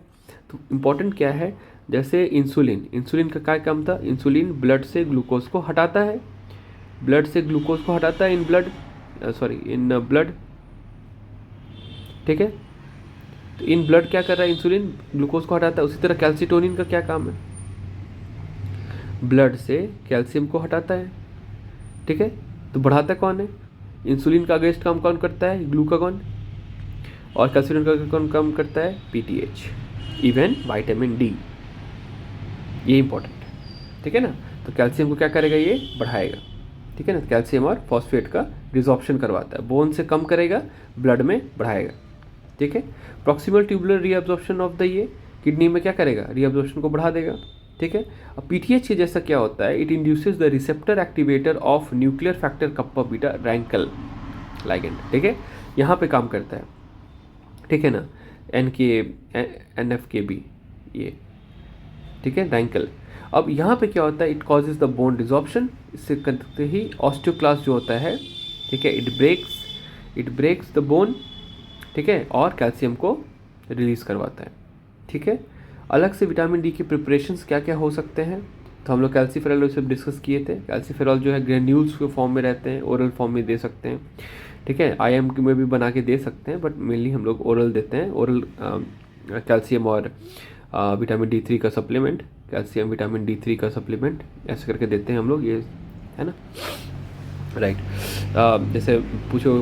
तो इम्पॉर्टेंट क्या है, जैसे इंसुलिन का क्या काम था, इंसुलिन ब्लड से ग्लूकोज को हटाता है, इन ब्लड, ठीक है। तो इन ब्लड क्या कर रहा है, इंसुलिन ग्लूकोज को हटाता है। उसी तरह कैल्सीटोनिन का क्या काम है, ब्लड से कैल्शियम को हटाता है, ठीक है। तो बढ़ाता कौन है, इंसुलिन का अगेंस्ट काम कौन करता है, ग्लूकागॉन, और कैल्सीटोनिन का कौन काम करता है, PTH, इवन विटामिन D, ये इंपॉर्टेंट है, ठीक है ना। तो कैल्शियम को क्या करेगा, ये बढ़ाएगा, ठीक है ना। कैल्शियम और फॉस्फेट का डिजॉर्प्शन करवाता है, बोन से कम करेगा, ब्लड में बढ़ाएगा, ठीक है। Proximal tubular reabsorption of the ये किडनी में क्या करेगा, रीअब्जॉर्प्शन को बढ़ा देगा, ठीक है। अब PTH के जैसा क्या होता है, it induces the receptor activator of nuclear factor kappa beta RANKL ligand, ठीक है, यहाँ पे काम करता है, ठीक है ना, NFKB ये, ठीक है, रैंकल। अब यहाँ पे क्या होता है, it causes the bone desorption, इससे करते ही ऑस्टियोक्लास्ट जो होता है, ठीक है, इट ब्रेक्स द बोन, ठीक है, और कैल्शियम को रिलीज़ करवाता है, ठीक है। अलग से विटामिन D के प्रिपरेशंस क्या क्या हो सकते हैं, तो हम लोग कैल्सीफेरॉल सब डिस्कस किए थे। कैल्सीफेरॉल जो है ग्रेन्यूल्स के फॉर्म में रहते हैं, ओरल फॉर्म में दे सकते हैं, ठीक है, IM में भी बना के दे सकते हैं, बट मेनली हम लोग ओरल देते हैं, ओरल कैल्शियम और विटामिन D3 का सप्लीमेंट, कैल्शियम विटामिन D3 का सप्लीमेंट ऐसे करके देते हैं हम लोग, ये है ना, राइट। जैसे पूछो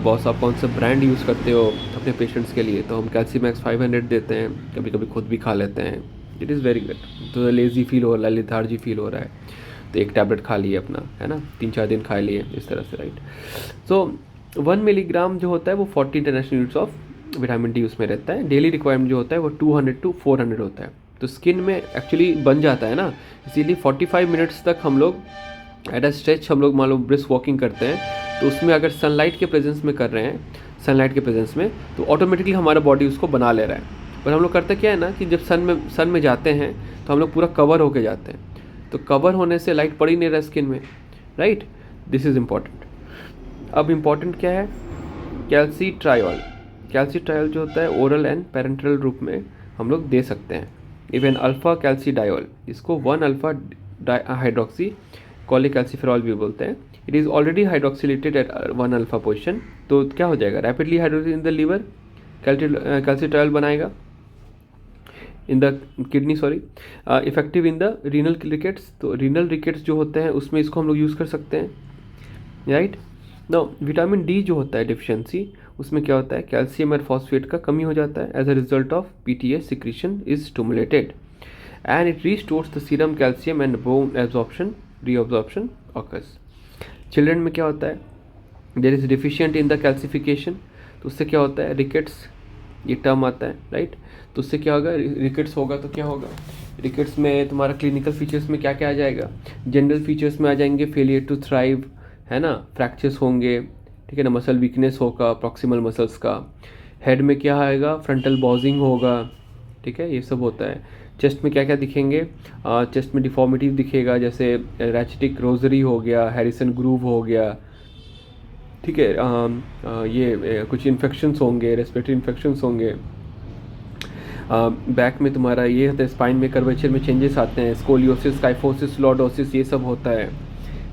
बॉस आप कौन सा ब्रांड यूज़ करते हो अपने पेशेंट्स के लिए, तो हम कैल्सीमैक्स 500 देते हैं, कभी कभी खुद भी खा लेते हैं, इट इज़ वेरी गुड। तो लेज़ी फील हो रहा है, लिथार्जी फील हो रहा है, तो एक टैबलेट खा लिए अपना, है ना, 3-4 दिन खा लिए, इस तरह से, राइट। सो 1 मिलीग्राम जो होता है वो 40 international units of vitamin D उसमें रहता है। डेली रिक्वायरमेंट जो होता है वो 200 to 400 होता है। तो स्किन में एक्चुअली बन जाता है ना, इसीलिए 45 मिनट्स तक हम लोग एट अ स्ट्रेच हम लोग मान लो ब्रिस्क वॉकिंग करते हैं, तो उसमें अगर सनलाइट के प्रेजेंस में कर रहे हैं, सनलाइट के प्रेजेंस में, तो ऑटोमेटिकली हमारा बॉडी उसको बना ले रहा है। पर हम लोग करते क्या है ना कि जब सन में जाते हैं तो हम लोग पूरा कवर होके जाते हैं, तो कवर होने से लाइट पड़ ही नहीं रहा स्किन में, राइट। This is important. अब इम्पॉर्टेंट क्या है, कैल्सीट्रायोल। कैल्सीट्रायोल जो होता है ओरल एंड पेरेंटरल रूप में हम लोग दे सकते हैं। इवन अल्फ़ा कैल्सीडायोल, इसको 1 अल्फ़ा हाइड्रोक्सी कॉलीकैल्सिफेरॉल भी बोलते हैं। It is already hydroxylated at 1 alpha position, तो क्या हो जाएगा, rapidly hydroxylate in the liver, calcitriol बनाएगा in the kidney, sorry, effective in the renal rickets. तो रीनल रिकेट्स जो होते हैं उसमें इसको हम लोग यूज़ कर सकते हैं, राइट। नो, विटामिन डी जो होता है डिफिशियंसी, उसमें क्या होता है, कैल्शियम और फॉस्फेट का कमी हो जाता है। As a result of PTS secretion is stimulated and it restores the serum calcium and bone absorption reabsorption occurs. Children में क्या होता है, there is deficient in the calcification, तो उससे क्या होता है, रिकेट्स ये टर्म आता है, राइट। तो उससे क्या होगा, रिकेट्स होगा तो क्या होगा, रिकेट्स में तुम्हारा क्लिनिकल फीचर्स में क्या क्या आ जाएगा, जनरल फीचर्स में आ जाएंगे, फेलियर टू थ्राइव, है ना, फ्रैक्चर्स होंगे, ठीक है ना, मसल वीकनेस होगा प्रॉक्सिमल मसल्स का। हेड में क्या आएगा, फ्रंटल बॉजिंग होगा, ठीक है, ये सब होता है। चेस्ट में क्या क्या दिखेंगे, चेस्ट में डिफॉर्मिटी दिखेगा, जैसे रैचिटिक रोजरी हो गया, हैरिसन ग्रूव हो गया, ठीक है, ये कुछ इन्फेक्शंस होंगे, रेस्पिरेटरी इन्फेक्शंस होंगे। बैक में तुम्हारा ये होता है, स्पाइन में कर्वेचर में चेंजेस आते हैं, स्कोलियोसिस, काइफोसिस, लॉर्डोसिस, ये सब होता है,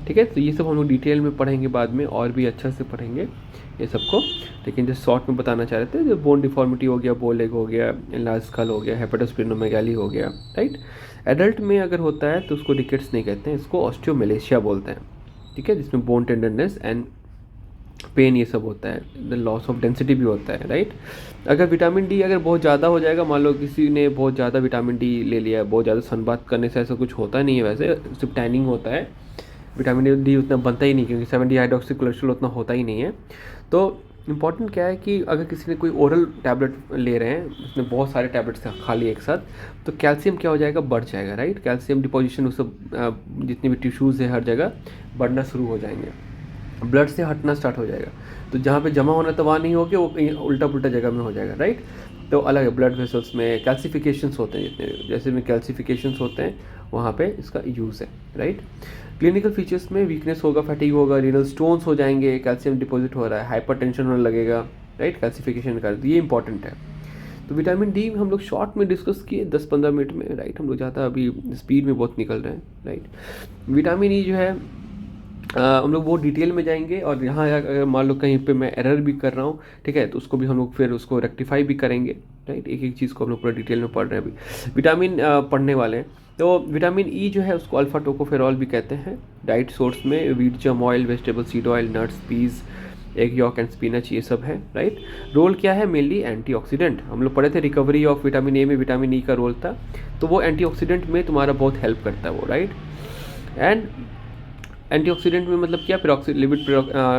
ठीक है। तो ये सब हम लोग डिटेल में पढ़ेंगे बाद में, और भी अच्छा से पढ़ेंगे ये सबको, लेकिन जस्ट शॉर्ट में बताना चाह रहे थे। जो बोन डिफॉर्मिटी हो गया, बो लेग हो गया, लार्ज स्कल हो गया, हेपेटोस्प्लेनोमेगाली हो गया, राइट। एडल्ट में अगर होता है तो उसको रिकेट्स नहीं कहते हैं, इसको ऑस्टियोमेलेशिया बोलते हैं, ठीक है, जिसमें बोन टेंडरनेस एंड पेन ये सब होता है, द लॉस ऑफ डेंसिटी भी होता है, राइट। अगर विटामिन डी अगर बहुत ज़्यादा हो जाएगा, मान लो किसी ने बहुत ज़्यादा विटामिन डी ले लिया है, बहुत ज़्यादा सनबाथ करने से ऐसा कुछ होता नहीं है, वैसे सिर्फ टैनिंग होता है, विटामिन डी उतना बनता ही नहीं, क्योंकि 7 हाइड्रोक्सी कोलेस्ट्रॉल उतना होता ही नहीं है। तो इम्पॉर्टेंट क्या है कि अगर किसी ने कोई ओरल टैबलेट ले रहे हैं, उसने बहुत सारे टैबलेट्स खा लिए एक साथ, तो कैल्शियम क्या हो जाएगा, बढ़ जाएगा, राइट। कैल्शियम डिपोजिशन उस जितने भी टिश्यूज़ है हर जगह बढ़ना शुरू हो जाएंगे, ब्लड से हटना स्टार्ट हो जाएगा। तो जहाँ पे जमा होना तो वहाँ नहीं होके वो कहीं उल्टा पुल्टा जगह में हो जाएगा, राइट। तो अलग है, ब्लड वेसल्स में कैल्सिफिकेशंस होते हैं, जितने जैसे में कैल्सिफिकेशंस होते हैं वहाँ पे इसका यूज़ है, राइट। क्लिनिकल फीचर्स में वीकनेस होगा, फैटिग होगा, रीनल स्टोन्स हो जाएंगे, कैल्शियम डिपॉजिट हो रहा है, हाइपरटेंशन होने लगेगा, राइट, कैल्सिफिकेशन का, तो ये इंपॉर्टेंट है। तो विटामिन डी हम लोग शॉर्ट में डिस्कस किए 10-15 मिनट में, राइट। हम लोग ज़्यादा अभी स्पीड में बहुत निकल रहे हैं, राइट। विटामिन ई जो है हम लोग वो डिटेल में जाएंगे, और यहाँ अगर मान लो कहीं पे मैं एरर भी कर रहा हूँ, ठीक है, तो उसको भी हम लोग फिर उसको रेक्टिफाई भी करेंगे, राइट। एक एक चीज़ को हम लोग पूरा डिटेल में पढ़ रहे हैं अभी, विटामिन पढ़ने वाले हैं। तो विटामिन ई जो है उसको अल्फा टोकोफेरॉल भी कहते हैं। डाइट सोर्स में wheat germ oil, vegetable seed oil, nuts, peas, egg yolk and spinach, ये सब है, राइट। रोल क्या है, मेनली एंटीऑक्सीडेंट। हम लोग पढ़े थे रिकवरी ऑफ विटामिन ए में विटामिन ई का रोल था, तो वो एंटीऑक्सीडेंट में तुम्हारा बहुत हेल्प करता है वो, राइट। एंड एंटीऑक्सीडेंट में मतलब क्या, लिपिड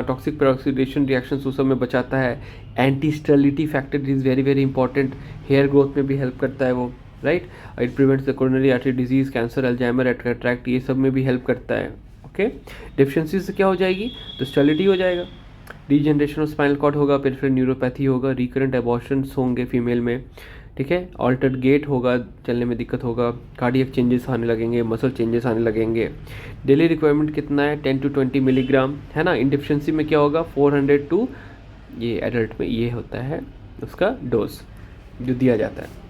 टॉक्सिक पेरोक्सीडेशन रिएक्शंस उस सब में बचाता है। Anti sterility factor is very very important, hair growth में भी हेल्प करता है वो, right. It prevents the coronary artery disease, cancer, Alzheimer, cataract, ये सब में भी हेल्प करता है, ओके। डेफिशिएंसी से क्या हो जाएगी, तो स्टेरिलिटी हो जाएगा, रीजनरेशन ऑफ स्पाइनल कॉर्ड होगा, पेरिफेरल न्यूरोपैथी होगा, रिकरेंट एबॉर्शंस होंगे फीमेल में, ठीक है, ऑल्टर्ड गेट होगा, चलने में दिक्कत होगा, कार्डियक चेंजेस आने लगेंगे, मसल चेंजेस आने लगेंगे। डेली रिक्वायरमेंट कितना है, 10 to 20 मिलीग्राम, है ना। इन डिफिशिएंसी में क्या होगा, 400 टू, ये एडल्ट में ये होता है उसका डोज जो दिया जाता है।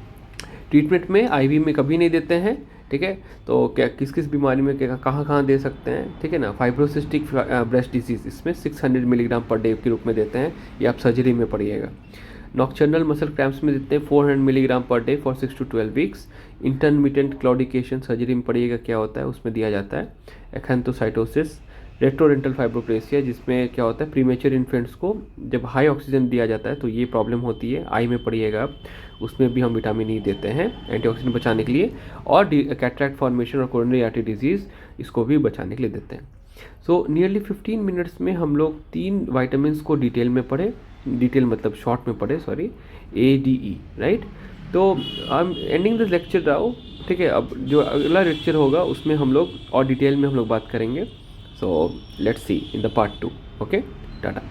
ट्रीटमेंट में आईवी में कभी नहीं देते हैं, ठीक है। तो क्या किस किस बीमारी में क्या कहाँ कहाँ दे सकते हैं, ठीक है ना। फाइब्रोसिस्टिक ब्रेस्ट डिजीज़, इसमें 600 मिलीग्राम पर डे के रूप में देते हैं, ये आप सर्जरी में पढ़िएगा। नॉक्चर्नल मसल क्रैम्प्स में देते हैं 400 milligram per day for 6 to 12 weeks. Intermittent claudication surgery में पढ़िएगा क्या होता है, उसमें दिया जाता है। एक्थेंथोसाइटोसिस, रेट्रोरेंटल फाइब्रोप्लेसिया, जिसमें क्या होता है, प्रीमेच्योर इन्फेंट्स को जब हाई ऑक्सीजन दिया जाता है तो ये प्रॉब्लम होती है, आई में पढ़िएगा आप, उसमें भी हम विटामिन ई देते हैं एंटीऑक्सीडेंट बचाने के लिए। और कैटरैक्ट फॉर्मेशन और कोरोनरी आर्टरी डिजीज़, इसको भी बचाने के लिए देते हैं। सो नियरली 15 मिनट्स में हम लोग 3 वाइटामिन को डिटेल में पढ़े, डिटेल मतलब शॉर्ट में पढ़े, सॉरी, ADE, राइट। तो I am ending this lecture now, ठीक है। अब जो अगला लेक्चर होगा उसमें हम लोग और डिटेल में हम लोग बात करेंगे। So let's see in the part 2, okay, Tata.